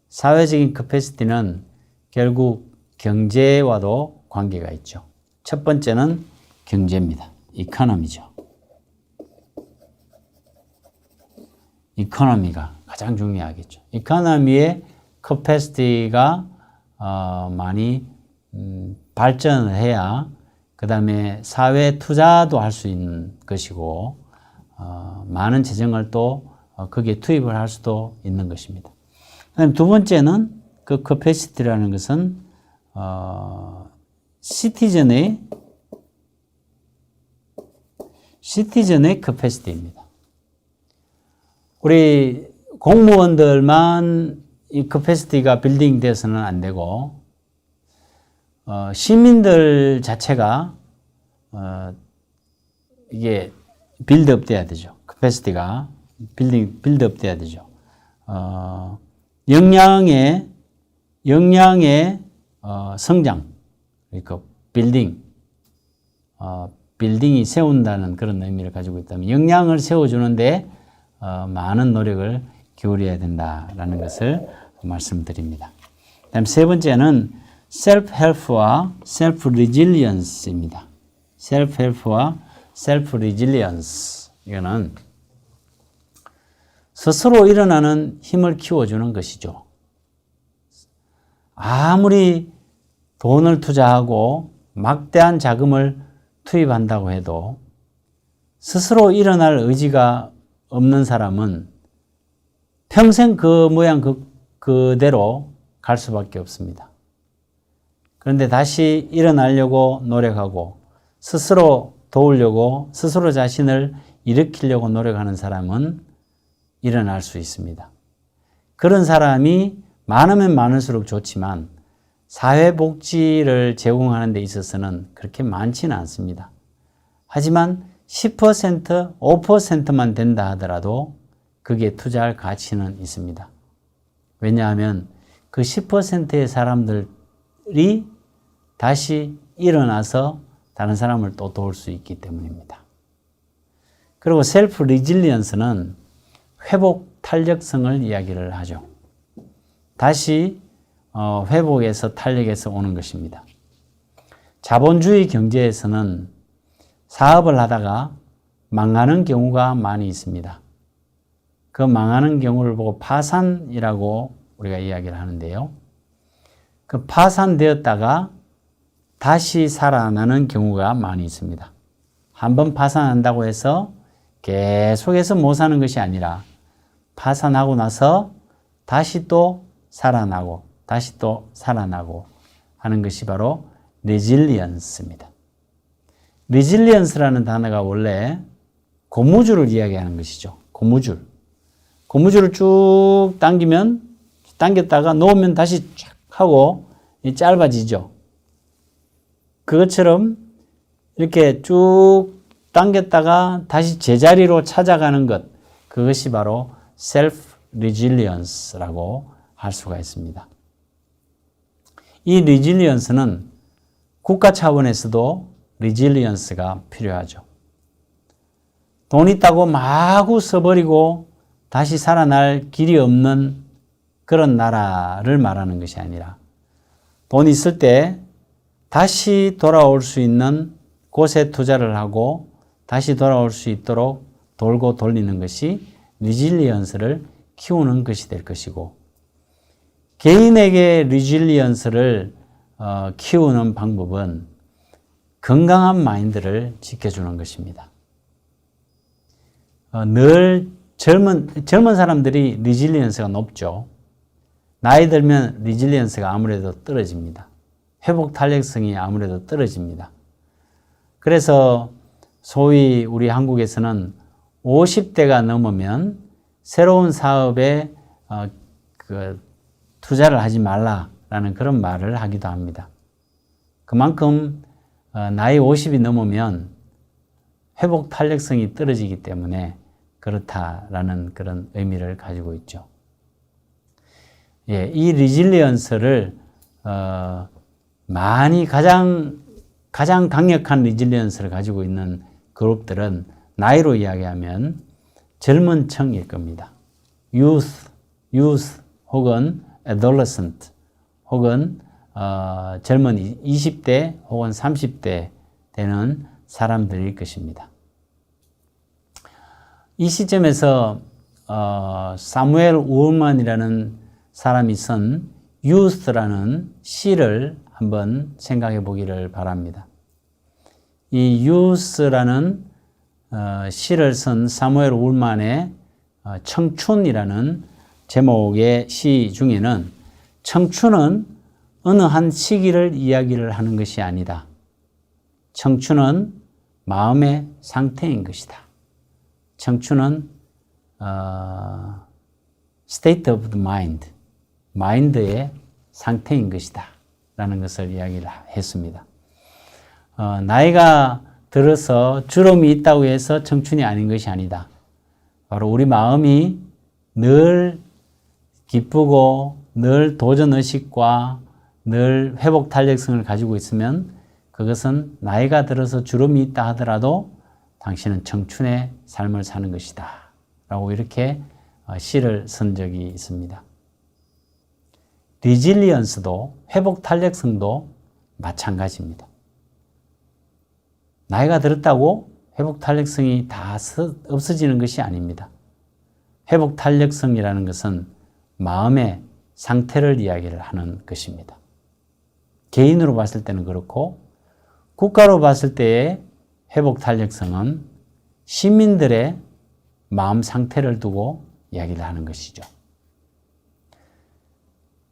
사회적인 capacity는 결국 경제와도 관계가 있죠. 첫 번째는 경제입니다. 이코노미죠. 이코노미가 가장 중요하겠죠. 이코노미의 캐퍼시티가 많이 발전을 해야 그 다음에 사회 투자도 할 수 있는 것이고 많은 재정을 또 거기에 투입을 할 수도 있는 것입니다. 그다음에 두 번째는 그 캐퍼시티라는 것은 시티즌의 캐퍼시티입니다. 우리 공무원들만 이 캐퍼시티가 빌딩 되어서는 안 되고 시민들 자체가 이게 빌드업 돼야 되죠. 캐퍼시티가 빌드업 돼야 되죠. 역량의 성장, 그러니까 빌딩이 세운다는 그런 의미를 가지고 있다면 역량을 세워주는데 많은 노력을 기울여야 된다라는 것을 말씀드립니다. 그다음 세 번째는 셀프-헬프와 셀프-리질리언스입니다. 셀프-헬프와 셀프-리질리언스. 이거는 스스로 일어나는 힘을 키워주는 것이죠. 아무리 돈을 투자하고 막대한 자금을 투입한다고 해도 스스로 일어날 의지가 없는 사람은 평생 그 모양 그대로 갈 수밖에 없습니다. 그런데 다시 일어나려고 노력하고 스스로 도우려고 스스로 자신을 일으키려고 노력하는 사람은 일어날 수 있습니다. 그런 사람이 많으면 많을수록 좋지만 사회복지를 제공하는 데 있어서는 그렇게 많지는 않습니다. 하지만 10%, 5%만 된다 하더라도 그게 투자할 가치는 있습니다. 왜냐하면 그 10%의 사람들이 다시 일어나서 다른 사람을 또 도울 수 있기 때문입니다. 그리고 셀프 리질리언스는 회복 탄력성을 이야기를 하죠. 다시 회복에서 탄력에서 오는 것입니다. 자본주의 경제에서는 사업을 하다가 망하는 경우가 많이 있습니다. 그 망하는 경우를 보고 파산이라고 우리가 이야기를 하는데요. 그 파산되었다가 다시 살아나는 경우가 많이 있습니다. 한번 파산한다고 해서 계속해서 못 사는 것이 아니라 파산하고 나서 다시 또 살아나고 다시 또 살아나고 하는 것이 바로 레질리언스입니다. 레질리언스라는 단어가 원래 고무줄을 이야기하는 것이죠. 고무줄을 쭉 당겼다가 놓으면 다시 쫙 하고 짧아지죠. 그것처럼 이렇게 쭉 당겼다가 다시 제자리로 찾아가는 것, 그것이 바로 self resilience라고 할 수가 있습니다. 이 resilience는 국가 차원에서도 resilience가 필요하죠. 돈 있다고 마구 써버리고 다시 살아날 길이 없는 그런 나라를 말하는 것이 아니라 돈 있을 때 다시 돌아올 수 있는 곳에 투자를 하고 다시 돌아올 수 있도록 돌고 돌리는 것이 리질리언스를 키우는 것이 될 것이고, 개인에게 리질리언스를 키우는 방법은 건강한 마인드를 지켜주는 것입니다. 늘 젊은 사람들이 리질리언스가 높죠. 나이 들면 리질리언스가 아무래도 떨어집니다. 회복 탄력성이 아무래도 떨어집니다. 그래서 소위 우리 한국에서는 50대가 넘으면 새로운 사업에 투자를 하지 말라라는 그런 말을 하기도 합니다. 그만큼 나이 50이 넘으면 회복 탄력성이 떨어지기 때문에 그렇다라는 그런 의미를 가지고 있죠. 예, 이 리질리언스를 많이 가장 강력한 리질리언스를 가지고 있는 그룹들은 나이로 이야기하면 젊은 층일 겁니다. youth 혹은 adolescent 혹은 젊은 20대 혹은 30대 되는 사람들일 것입니다. 이 시점에서 사무엘 우먼이라는 사람이 쓴 youth라는 시를 한번 생각해 보기를 바랍니다. 이 youth라는 시를 쓴 사무엘 우먼의 청춘이라는 제목의 시 중에는 청춘은 어느 한 시기를 이야기를 하는 것이 아니다. 청춘은 마음의 상태인 것이다. 청춘은 state of the mind, 마인드의 상태인 것이다 라는 것을 이야기를 했습니다. 나이가 들어서 주름이 있다고 해서 청춘이 아닌 것이 아니다. 바로 우리 마음이 늘 기쁘고 늘 도전의식과 늘 회복 탄력성을 가지고 있으면 그것은 나이가 들어서 주름이 있다 하더라도 당신은 청춘의 삶을 사는 것이다 라고 이렇게 시를 쓴 적이 있습니다. 리질리언스도 회복 탄력성도 마찬가지입니다. 나이가 들었다고 회복 탄력성이 다 없어지는 것이 아닙니다. 회복 탄력성이라는 것은 마음의 상태를 이야기를 하는 것입니다. 개인으로 봤을 때는 그렇고 국가로 봤을 때의 회복 탄력성은 시민들의 마음 상태를 두고 이야기를 하는 것이죠.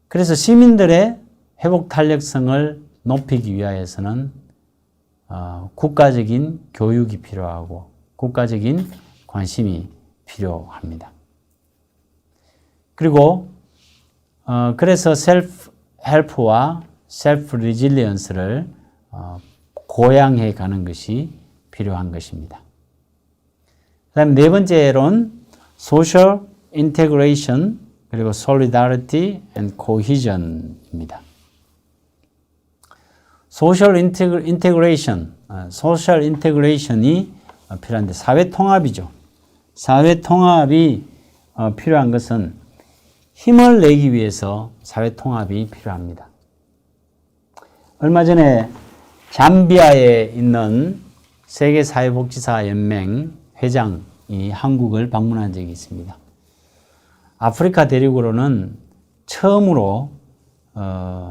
그래서 시민들의 회복 탄력성을 높이기 위하여서는 국가적인 교육이 필요하고 국가적인 관심이 필요합니다. 그리고 그래서 셀프 헬프와 셀프 리질리언스를 고양해 가는 것이 필요한 것입니다. 그다음 네 번째로는 소셜 인테그레이션 그리고 solidarity and cohesion입니다. 소셜 인테그레이션, 소셜 인테그레이션이 필요한데 사회 통합이죠. 사회 통합이 필요한 것은 힘을 내기 위해서 사회 통합이 필요합니다. 얼마 전에 잠비아에 있는 세계사회복지사연맹 회장이 한국을 방문한 적이 있습니다. 아프리카 대륙으로는 처음으로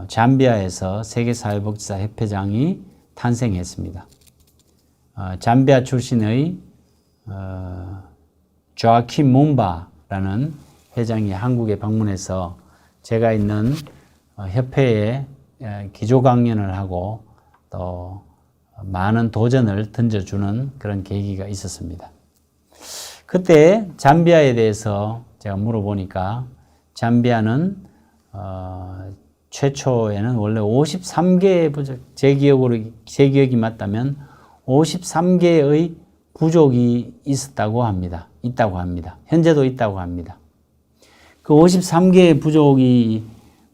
잠비아에서 세계사회복지사 협회장이 탄생했습니다. 잠비아 출신의 조아킴 몬바라는 회장이 한국에 방문해서 제가 있는 협회에 기조 강연을 하고 또 많은 도전을 던져주는 그런 계기가 있었습니다. 그때 잠비아에 대해서 제가 물어보니까 잠비아는 최초에는 원래 53개의 부족, 제 기억이 맞다면 53개의 부족이 있다고 합니다. 현재도 있다고 합니다. 그 53개의 부족이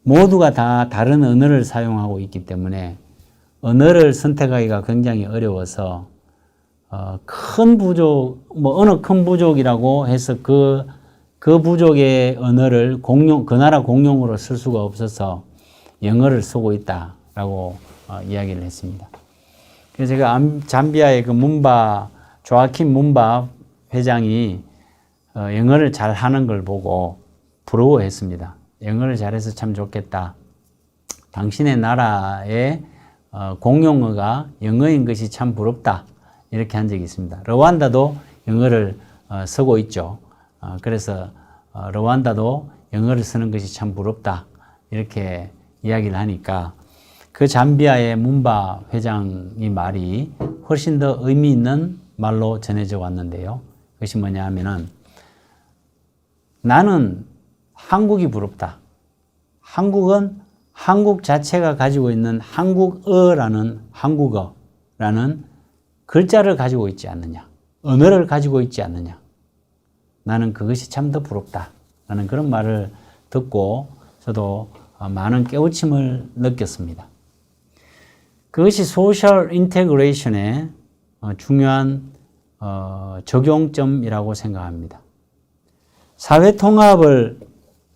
모두가 다 다른 언어를 사용하고 있기 때문에 언어를 선택하기가 굉장히 어려워서 큰 부족, 어느 큰 부족이라고 해서 그 부족의 언어를 그 나라 공용어로 쓸 수가 없어서 영어를 쓰고 있다라고 이야기를 했습니다. 그래서 제가 잠비아의 그 조아킨 문바 회장이 영어를 잘 하는 걸 보고 부러워했습니다. 영어를 잘해서 참 좋겠다. 당신의 나라의 공용어가 영어인 것이 참 부럽다. 이렇게 한 적이 있습니다. 르완다도 영어를 쓰고 있죠. 그래서 르완다도 영어를 쓰는 것이 참 부럽다. 이렇게 이야기를 하니까 그 잠비아의 문바 회장의 말이 훨씬 더 의미 있는 말로 전해져 왔는데요. 그것이 뭐냐 하면은 나는 한국이 부럽다. 한국은 한국 자체가 가지고 있는 한국어라는 글자를 가지고 있지 않느냐. 언어를 가지고 있지 않느냐. 나는 그것이 참 더 부럽다. 라는 그런 말을 듣고 저도 많은 깨우침을 느꼈습니다. 그것이 소셜 인테그레이션의 중요한 적용점이라고 생각합니다. 사회 통합을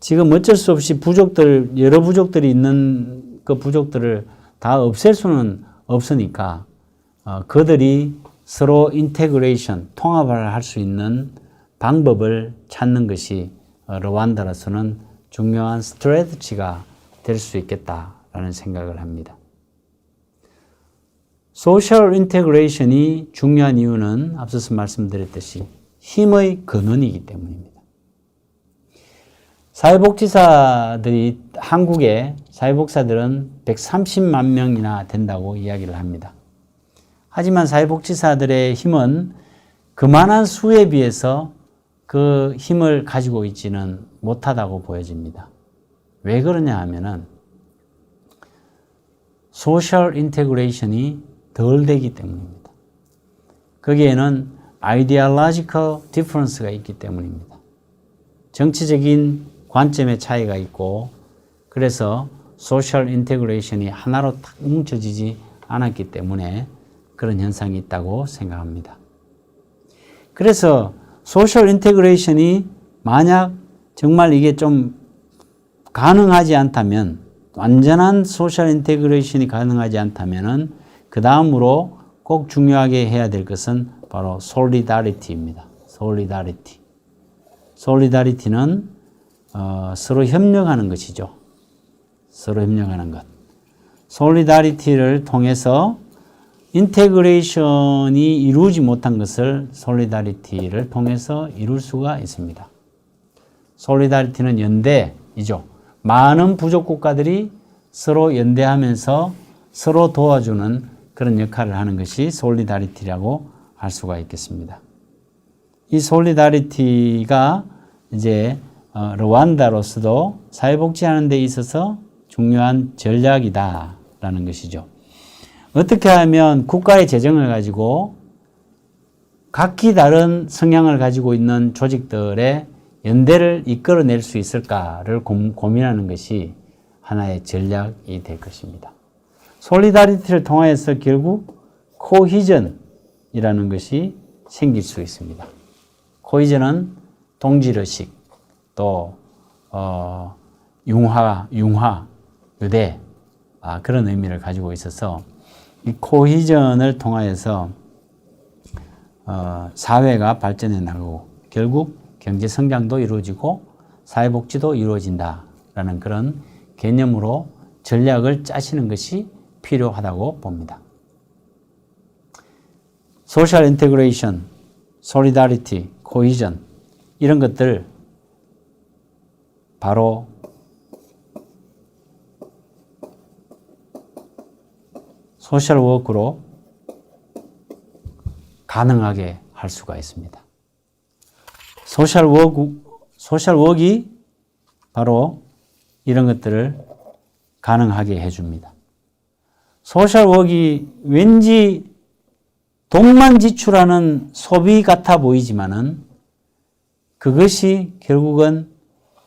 지금 어쩔 수 없이 여러 부족들이 있는 그 부족들을 다 없앨 수는 없으니까 그들이 서로 인테그레이션, 통합을 할 수 있는 방법을 찾는 것이 르완다로서는 중요한 스트래티지가 될 수 있겠다라는 생각을 합니다. 소셜 인테그레이션이 중요한 이유는 앞서서 말씀드렸듯이 힘의 근원이기 때문입니다. 한국의 사회복지사들은 130만 명이나 된다고 이야기를 합니다. 하지만 사회복지사들의 힘은 그만한 수에 비해서 그 힘을 가지고 있지는 못하다고 보여집니다. 왜 그러냐 하면은 소셜 인테그레이션이 덜 되기 때문입니다. 거기에는 아이디올로지컬 디퍼런스가 있기 때문입니다. 정치적인 관점의 차이가 있고 그래서 소셜 인테그레이션이 하나로 딱 뭉쳐지지 않았기 때문에 그런 현상이 있다고 생각합니다. 그래서 소셜 인테그레이션이 만약 정말 이게 좀 가능하지 않다면 완전한 소셜 인테그레이션이 가능하지 않다면은 그 다음으로 꼭 중요하게 해야 될 것은 바로 솔리다리티입니다. 솔리다리티는 서로 협력하는 것이죠. 서로 협력하는 것. 솔리다리티를 통해서 인테그레이션이 이루지 못한 것을 솔리다리티를 통해서 이룰 수가 있습니다. 솔리다리티는 연대이죠. 많은 부족 국가들이 서로 연대하면서 서로 도와주는 그런 역할을 하는 것이 솔리다리티라고 할 수가 있겠습니다. 이 솔리다리티가 이제 르완다로서도 사회복지하는 데 있어서 중요한 전략이다라는 것이죠. 어떻게 하면 국가의 재정을 가지고 각기 다른 성향을 가지고 있는 조직들의 연대를 이끌어낼 수 있을까를 고민하는 것이 하나의 전략이 될 것입니다. 솔리다리티를 통해서 결국 코히전이라는 것이 생길 수 있습니다. 코히전은 동질의식, 또 융화, 유대 그런 의미를 가지고 있어서 이 코히전을 통하여서 사회가 발전해 나가고 결국 경제 성장도 이루어지고 사회복지도 이루어진다라는 그런 개념으로 전략을 짜시는 것이 필요하다고 봅니다. 소셜 인테그레이션, 솔리다리티, 코히전 이런 것들 바로 소셜 워크로 가능하게 할 수가 있습니다. 소셜 워크이 바로 이런 것들을 가능하게 해줍니다. 소셜 워크이 왠지 돈만 지출하는 소비 같아 보이지만은 그것이 결국은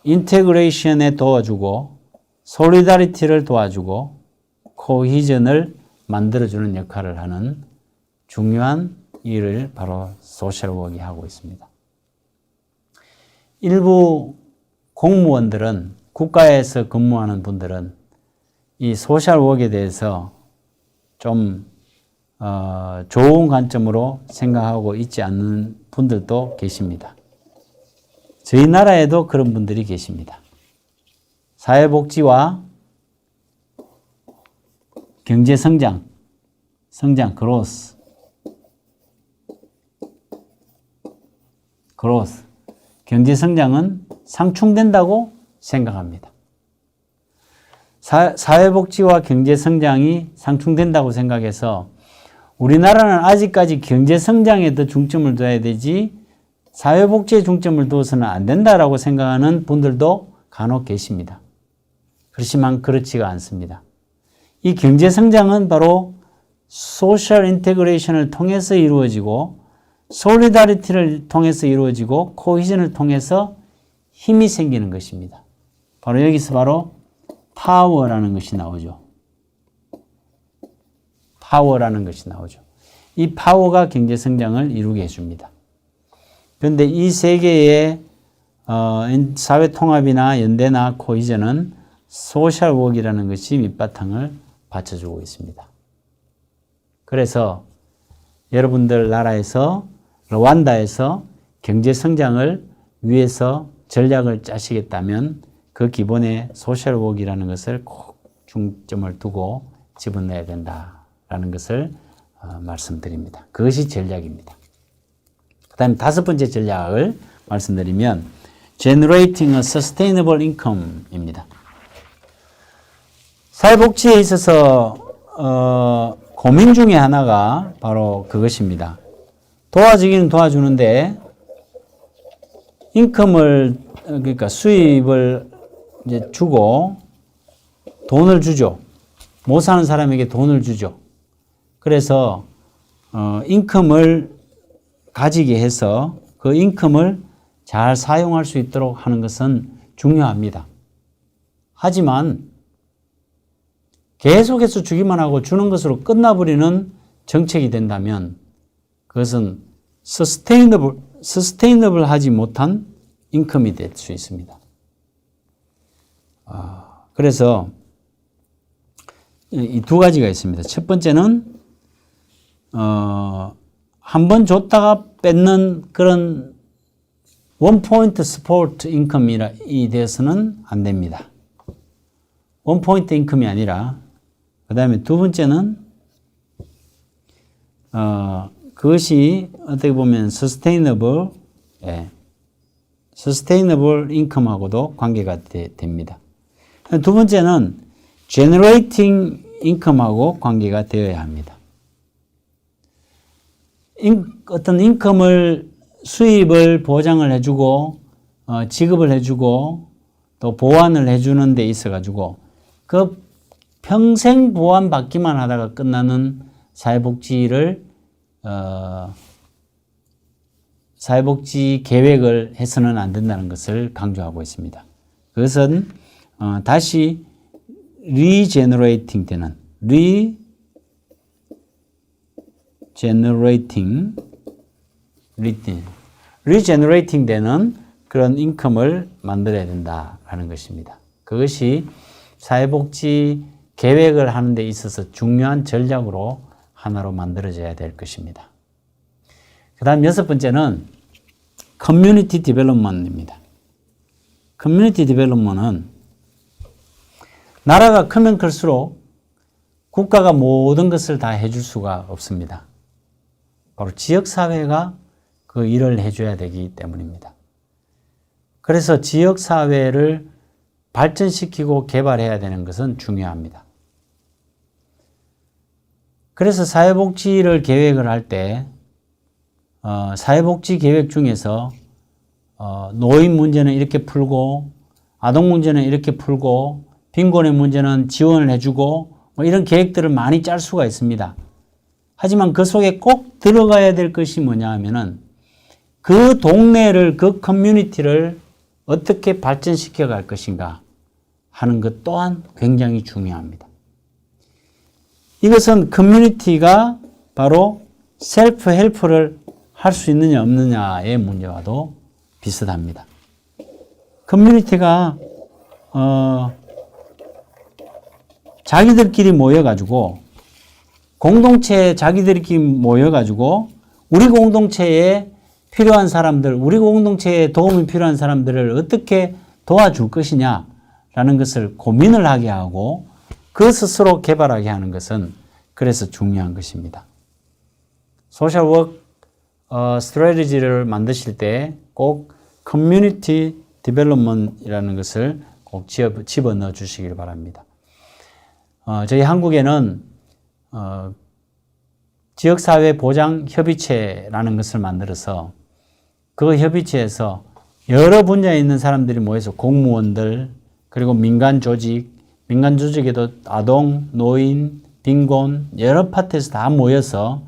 인테그레이션에 도와주고 솔리다리티를 도와주고 코히전을 만들어주는 역할을 하는 중요한 일을 바로 소셜 워크이 하고 있습니다. 일부 공무원들은 국가에서 근무하는 분들은 이 소셜 워크에 대해서 좀 좋은 관점으로 생각하고 있지 않는 분들도 계십니다. 저희 나라에도 그런 분들이 계십니다. 사회복지와 경제성장, growth. 경제성장은 상충된다고 생각합니다. 사회복지와 경제성장이 상충된다고 생각해서 우리나라는 아직까지 경제성장에 더 중점을 둬야 되지 사회복지에 중점을 두어서는 안 된다라고 생각하는 분들도 간혹 계십니다. 그렇지만 그렇지가 않습니다. 이 경제성장은 바로 소셜 인테그레이션을 통해서 이루어지고 솔리다리티를 통해서 이루어지고 코히전을 통해서 힘이 생기는 것입니다. 바로 여기서 바로 파워라는 것이 나오죠. 이 파워가 경제성장을 이루게 해줍니다. 그런데 이 세 개의 사회통합이나 연대나 코히전은 소셜웍이라는 것이 밑바탕을 받쳐주고 있습니다. 그래서 여러분들 나라에서 르완다에서 경제성장을 위해서 전략을 짜시겠다면 그 기본에 소셜웍이라는 것을 꼭 중점을 두고 집어넣어야 된다라는 것을 말씀드립니다. 그것이 전략입니다. 그 다음에 다섯 번째 전략을 말씀드리면 Generating a Sustainable Income입니다. 사회복지에 있어서 고민 중에 하나가 바로 그것입니다. 도와주기는 도와주는데 그러니까 수입을 이제 주고 돈을 주죠. 못 사는 사람에게 돈을 주죠. 그래서 인컴을 가지게 해서 그 인컴을 잘 사용할 수 있도록 하는 것은 중요합니다. 하지만 계속해서 주기만 하고 주는 것으로 끝나버리는 정책이 된다면 그것은 서스테이너블 하지 못한 인컴이 될 수 있습니다. 그래서 이 두 가지가 있습니다. 첫 번째는 한 번 줬다가 뺏는 그런 원포인트 스포트 인컴이 되어서는 안 됩니다. 원포인트 인컴이 아니라 그 다음에 두 번째는 그것이 어떻게 보면 서스테이너블 인컴하고도 관계가 됩니다. 두 번째는 generating income하고 관계가 되어야 합니다. 어떤 인컴을 수입을 보장을 해주고 지급을 해주고 또 보완을 해주는 데 있어 가지고 그 평생 보완 받기만 하다가 끝나는 사회복지 계획을 해서는 안 된다는 것을 강조하고 있습니다. 그것은 다시 리제너레이팅 되는 리제너레이팅 되는 그런 인컴을 만들어야 된다라는 것입니다. 그것이 사회복지 계획을 하는 데 있어서 중요한 전략으로 하나로 만들어져야 될 것입니다. 그 다음 여섯 번째는 커뮤니티 디벨롭먼트입니다. 커뮤니티 디벨롭먼트는 나라가 크면 클수록 국가가 모든 것을 다 해줄 수가 없습니다. 바로 지역사회가 그 일을 해줘야 되기 때문입니다. 그래서 지역사회를 발전시키고 개발해야 되는 것은 중요합니다. 그래서 사회복지를 계획을 할 때 사회복지 계획 중에서 노인 문제는 이렇게 풀고 아동 문제는 이렇게 풀고 빈곤의 문제는 지원을 해주고 뭐 이런 계획들을 많이 짤 수가 있습니다. 하지만 그 속에 꼭 들어가야 될 것이 뭐냐 하면은 그 동네를 그 커뮤니티를 어떻게 발전시켜 갈 것인가 하는 것 또한 굉장히 중요합니다. 이것은 커뮤니티가 바로 셀프 헬프를 할 수 있느냐 없느냐의 문제와도 비슷합니다. 커뮤니티가 자기들끼리 모여가지고 공동체에 자기들끼리 모여가지고 우리 공동체에 필요한 사람들, 우리 공동체에 도움이 필요한 사람들을 어떻게 도와줄 것이냐라는 것을 고민을 하게 하고 그 스스로 개발하게 하는 것은 그래서 중요한 것입니다. 소셜워크 스트래티지를 만드실 때 꼭 커뮤니티 디벨롭먼트이라는 것을 꼭 집어넣어 주시길 바랍니다. 저희 한국에는 지역사회 보장 협의체라는 것을 만들어서 그 협의체에서 여러 분야에 있는 사람들이 모여서 공무원들 그리고 민간 조직에도 아동, 노인, 빈곤 여러 파트에서 다 모여서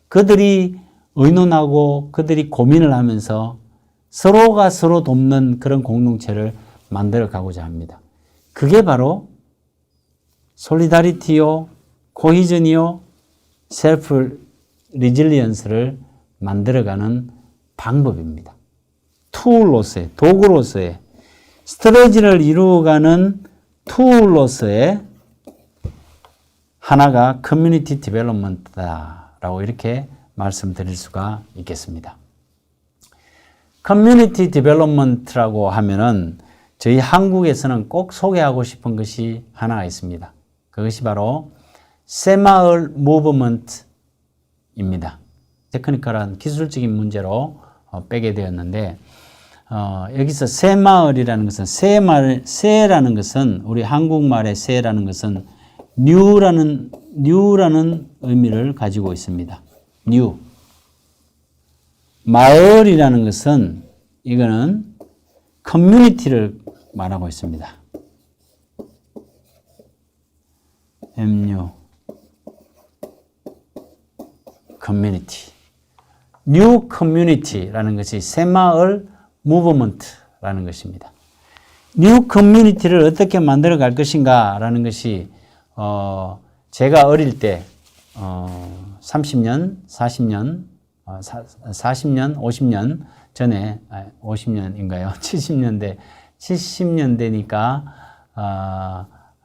그들이 의논하고 그들이 고민을 하면서 서로가 서로 돕는 그런 공동체를 만들어 가고자 합니다. 그게 바로 솔리다리티요, 코히전이요, 셀프 리질리언스를 만들어가는 방법입니다. 툴로서의, 도구로서의, 스트레지를 이루어가는 툴로서의 하나가 커뮤니티 디벨롭먼트다라고 이렇게 말씀드릴 수가 있겠습니다. 커뮤니티 디벨롭먼트라고 하면은 저희 한국에서는 꼭 소개하고 싶은 것이 하나가 있습니다. 그것이 바로 새마을 무브먼트입니다. 테크니컬한 기술적인 문제로 빼게 되었는데 여기서 새마을이라는 것은 새라는 것은 우리 한국말의 새라는 것은 뉴라는 의미를 가지고 있습니다. 뉴. 마을이라는 것은 이거는 커뮤니티를 말하고 있습니다. MU 커뮤니티. 뉴 커뮤니티라는 것이 새마을 무브먼트라는 것입니다. 뉴 커뮤니티를 어떻게 만들어 갈 것인가라는 것이 제가 어릴 때 30년, 40년, 50년 전에 50년인가요? 70년대니까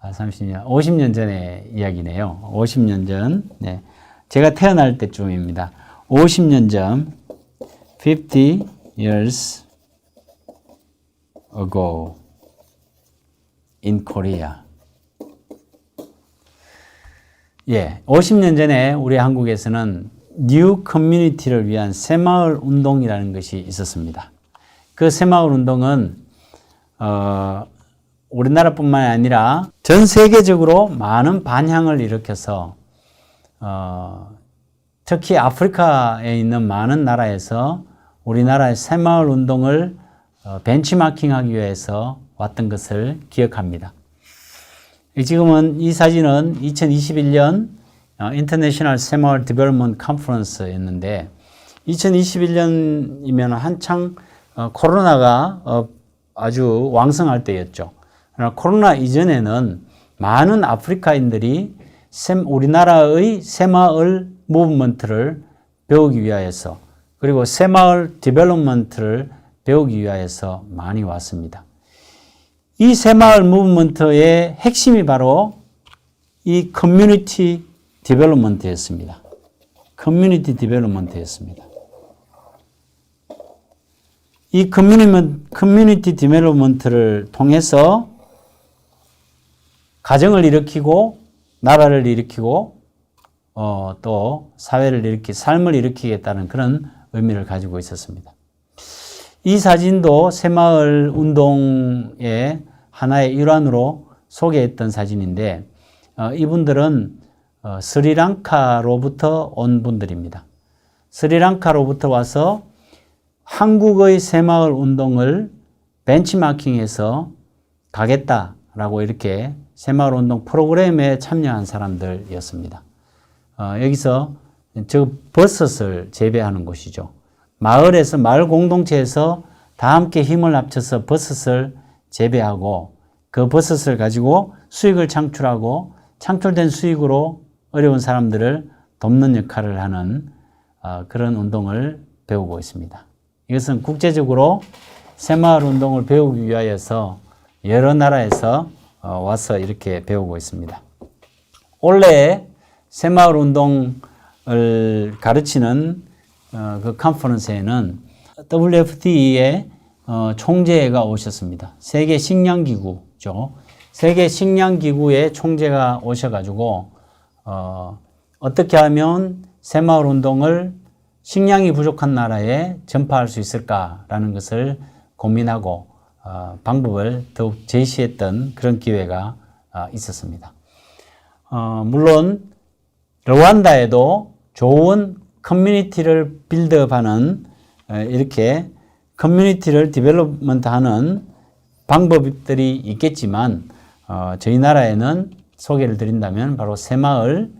30년, 50년 전의 이야기네요. 50년 전. 네. 제가 태어날 때쯤입니다. 50년 전 50 years ago in Korea. 예, 50년 전에 우리 한국에서는 뉴 커뮤니티를 위한 새마을 운동이라는 것이 있었습니다. 그 새마을 운동은 우리나라뿐만 아니라 전 세계적으로 많은 반향을 일으켜서 특히 아프리카에 있는 많은 나라에서 우리나라의 새마을 운동을 벤치마킹하기 위해서 왔던 것을 기억합니다. 지금은 이 사진은 2021년 인터내셔널 새마을 디벨롭먼트 컨퍼런스였는데 2021년이면 한창 코로나가 아주 왕성할 때였죠. 그러나 코로나 이전에는 많은 아프리카인들이 우리나라의 새마을 무브먼트를 배우기 위하여서 그리고 새마을 디벨롭먼트를 배우기 위하여서 많이 왔습니다. 이 새마을 무브먼트의 핵심이 바로 이 커뮤니티 디벨롭먼트였습니다. 커뮤니티 디벨롭먼트였습니다. 이 커뮤니티 디벨롭먼트를 통해서 가정을 일으키고 나라를 일으키고 또 사회를 삶을 일으키겠다는 그런 의미를 가지고 있었습니다. 이 사진도 새마을 운동의 하나의 일환으로 소개했던 사진인데 이분들은 스리랑카로부터 온 분들입니다. 스리랑카로부터 와서 한국의 새마을 운동을 벤치마킹해서 가겠다라고 이렇게 새마을 운동 프로그램에 참여한 사람들이었습니다. 여기서 저 버섯을 재배하는 곳이죠. 마을에서 마을 공동체에서 다 함께 힘을 합쳐서 버섯을 재배하고 그 버섯을 가지고 수익을 창출하고 창출된 수익으로 어려운 사람들을 돕는 역할을 하는 그런 운동을 배우고 있습니다. 이것은 국제적으로 새마을 운동을 배우기 위하여서 여러 나라에서 와서 이렇게 배우고 있습니다. 올해 새마을 운동을 가르치는 그 컨퍼런스에는 WFD의 총재가 오셨습니다. 세계 식량기구죠. 세계 식량기구의 총재가 오셔가지고 어떻게 하면 새마을 운동을 식량이 부족한 나라에 전파할 수 있을까라는 것을 고민하고 방법을 더욱 제시했던 그런 기회가 있었습니다. 물론 르완다에도 좋은 커뮤니티를 빌드업하는 이렇게 커뮤니티를 디벨롭먼트하는 방법들이 있겠지만 저희 나라에는 소개를 드린다면 바로 새마을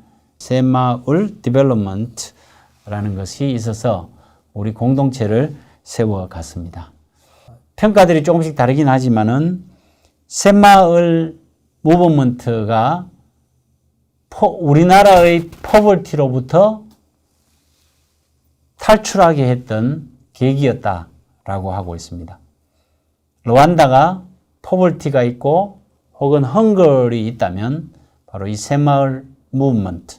디벨롭먼트라는 것이 있어서 우리 공동체를 세워갔습니다. 평가들이 조금씩 다르긴 하지만은 새마을 무브먼트가 우리나라의 포벌티로부터 탈출하게 했던 계기였다라고 하고 있습니다. 르완다가 포벌티가 있고 혹은 헝거리 있다면 바로 이 새마을 무브먼트,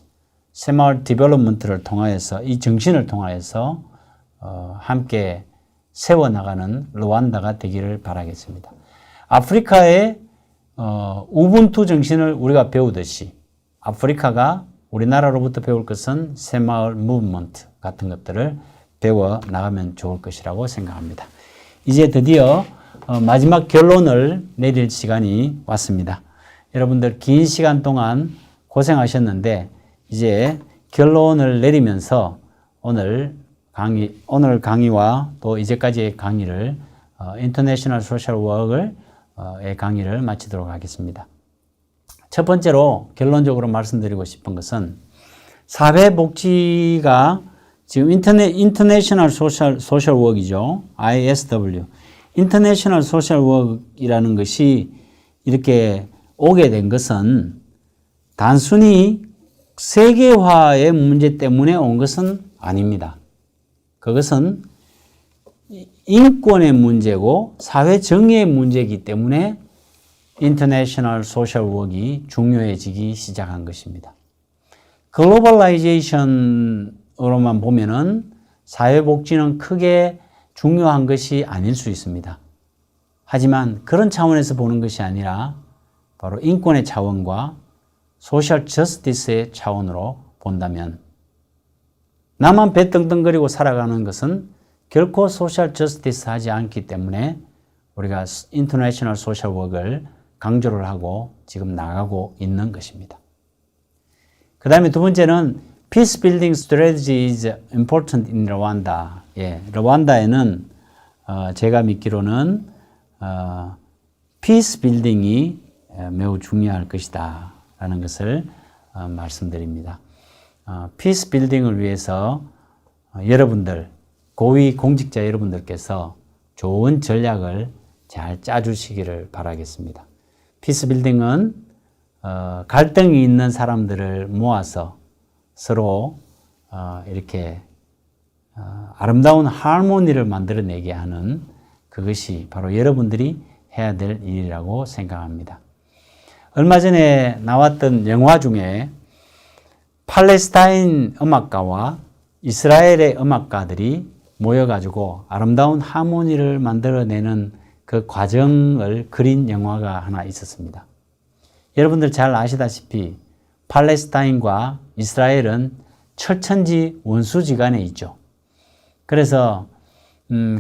새마을 디벨롭먼트를 통하여서 이 정신을 통하여서 함께 세워나가는 르완다가 되기를 바라겠습니다. 아프리카의 우분투 정신을 우리가 배우듯이 아프리카가 우리나라로부터 배울 것은 새마을 무브먼트 같은 것들을 배워 나가면 좋을 것이라고 생각합니다. 이제 드디어 마지막 결론을 내릴 시간이 왔습니다. 여러분들 긴 시간 동안 고생하셨는데 이제 결론을 내리면서 오늘 강의와 또 이제까지의 강의를 인터내셔널 소셜 워크의 강의를 마치도록 하겠습니다. 첫 번째로 결론적으로 말씀드리고 싶은 것은 사회복지가 지금 인터내셔널 소셜 워크이죠. ISW. 인터내셔널 소셜 워크이라는 것이 이렇게 오게 된 것은 단순히 세계화의 문제 때문에 온 것은 아닙니다. 그것은 인권의 문제고 사회 정의의 문제이기 때문에 인터내셔널 소셜 워크이 중요해지기 시작한 것입니다. 글로벌라이제이션으로만 보면은 사회복지는 크게 중요한 것이 아닐 수 있습니다. 하지만 그런 차원에서 보는 것이 아니라 바로 인권의 차원과 소셜 저스티스의 차원으로 본다면 나만 배 떵떵거리고 살아가는 것은 결코 소셜 저스티스 하지 않기 때문에 우리가 인터내셔널 소셜 워크를 강조를 하고 지금 나가고 있는 것입니다. 그 다음에 두 번째는 Peace Building Strategy is important in Rwanda. 예, 르완다에는 제가 믿기로는 Peace Building이 매우 중요할 것이다 라는 것을 말씀드립니다. Peace Building을 위해서 여러분들, 고위 공직자 여러분들께서 좋은 전략을 잘 짜주시기를 바라겠습니다. 피스 빌딩은 갈등이 있는 사람들을 모아서 서로 이렇게 아름다운 하모니를 만들어내게 하는 그것이 바로 여러분들이 해야 될 일이라고 생각합니다. 얼마 전에 나왔던 영화 중에 팔레스타인 음악가와 이스라엘의 음악가들이 모여가지고 아름다운 하모니를 만들어내는 그 과정을 그린 영화가 하나 있었습니다. 여러분들 잘 아시다시피 팔레스타인과 이스라엘은 철천지 원수지간에 있죠. 그래서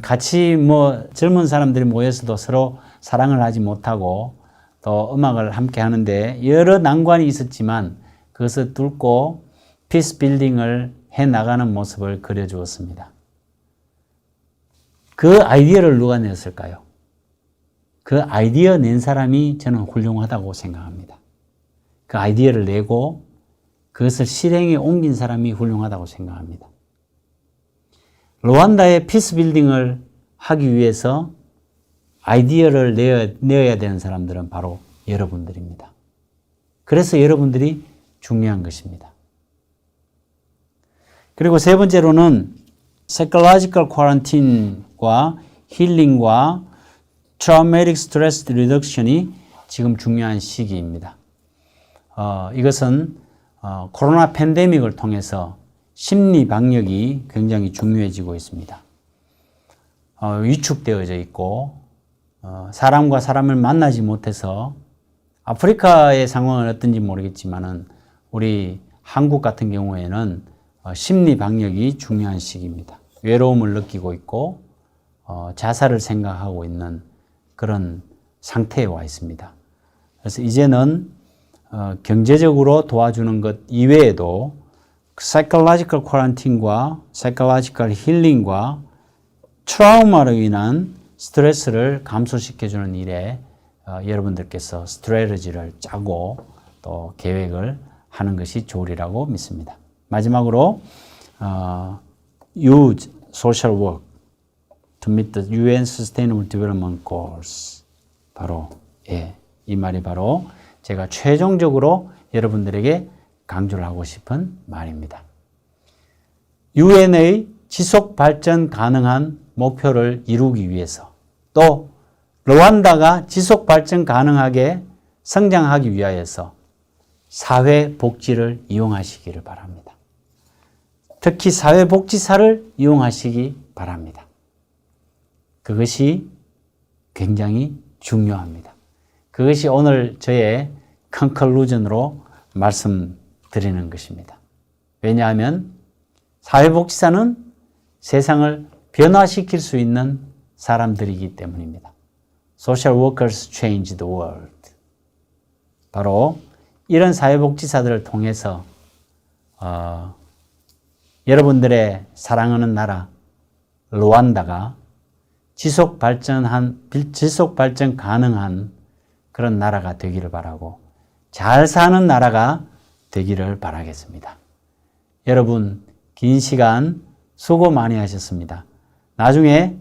같이 젊은 사람들이 모여서도 서로 사랑을 하지 못하고 또 음악을 함께 하는데 여러 난관이 있었지만 그것을 뚫고 피스 빌딩을 해 나가는 모습을 그려주었습니다. 그 아이디어를 누가 냈을까요? 그 아이디어 낸 사람이 저는 훌륭하다고 생각합니다. 그 아이디어를 내고 그것을 실행에 옮긴 사람이 훌륭하다고 생각합니다. 르완다의 피스 빌딩을 하기 위해서 아이디어를 내어야 되는 사람들은 바로 여러분들입니다. 그래서 여러분들이 중요한 것입니다. 그리고 세 번째로는 psychological quarantine과 힐링과 traumatic stress reduction이 지금 중요한 시기입니다. 이것은 코로나 팬데믹을 통해서 심리 방역이 굉장히 중요해지고 있습니다. 위축되어져 있고 사람과 사람을 만나지 못해서 아프리카의 상황은 어떤지 모르겠지만은 우리 한국 같은 경우에는 심리 방역이 중요한 시기입니다. 외로움을 느끼고 있고 자살을 생각하고 있는 그런 상태에 와 있습니다. 그래서 이제는 경제적으로 도와주는 것 이외에도 psychological quarantine과 psychological healing과 트라우마로 인한 스트레스를 감소시켜주는 일에 여러분들께서 스트래티지를 짜고 또 계획을 하는 것이 좋으리라고 믿습니다. 마지막으로 use social work to meet the UN Sustainable Development Goals. 바로 이 말이 바로 제가 최종적으로 여러분들에게 강조를 하고 싶은 말입니다. UN의 지속 발전 가능한 목표를 이루기 위해서 또 르완다가 지속 발전 가능하게 성장하기 위하여서 사회복지를 이용하시기를 바랍니다. 특히 사회복지사를 이용하시기 바랍니다. 그것이 굉장히 중요합니다. 그것이 오늘 저의 컨클루전으로 말씀드리는 것입니다. 왜냐하면 사회복지사는 세상을 변화시킬 수 있는 사람들이기 때문입니다. Social workers change the world. 바로 이런 사회복지사들을 통해서 여러분들의 사랑하는 나라 르완다가 지속 발전 가능한 그런 나라가 되기를 바라고 잘 사는 나라가 되기를 바라겠습니다. 여러분 긴 시간 수고 많이 하셨습니다. 나중에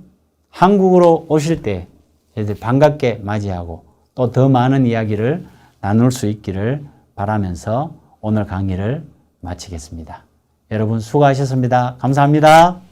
한국으로 오실 때 저희들 반갑게 맞이하고 또 더 많은 이야기를 나눌 수 있기를 바라면서 오늘 강의를 마치겠습니다. 여러분 수고하셨습니다. 감사합니다.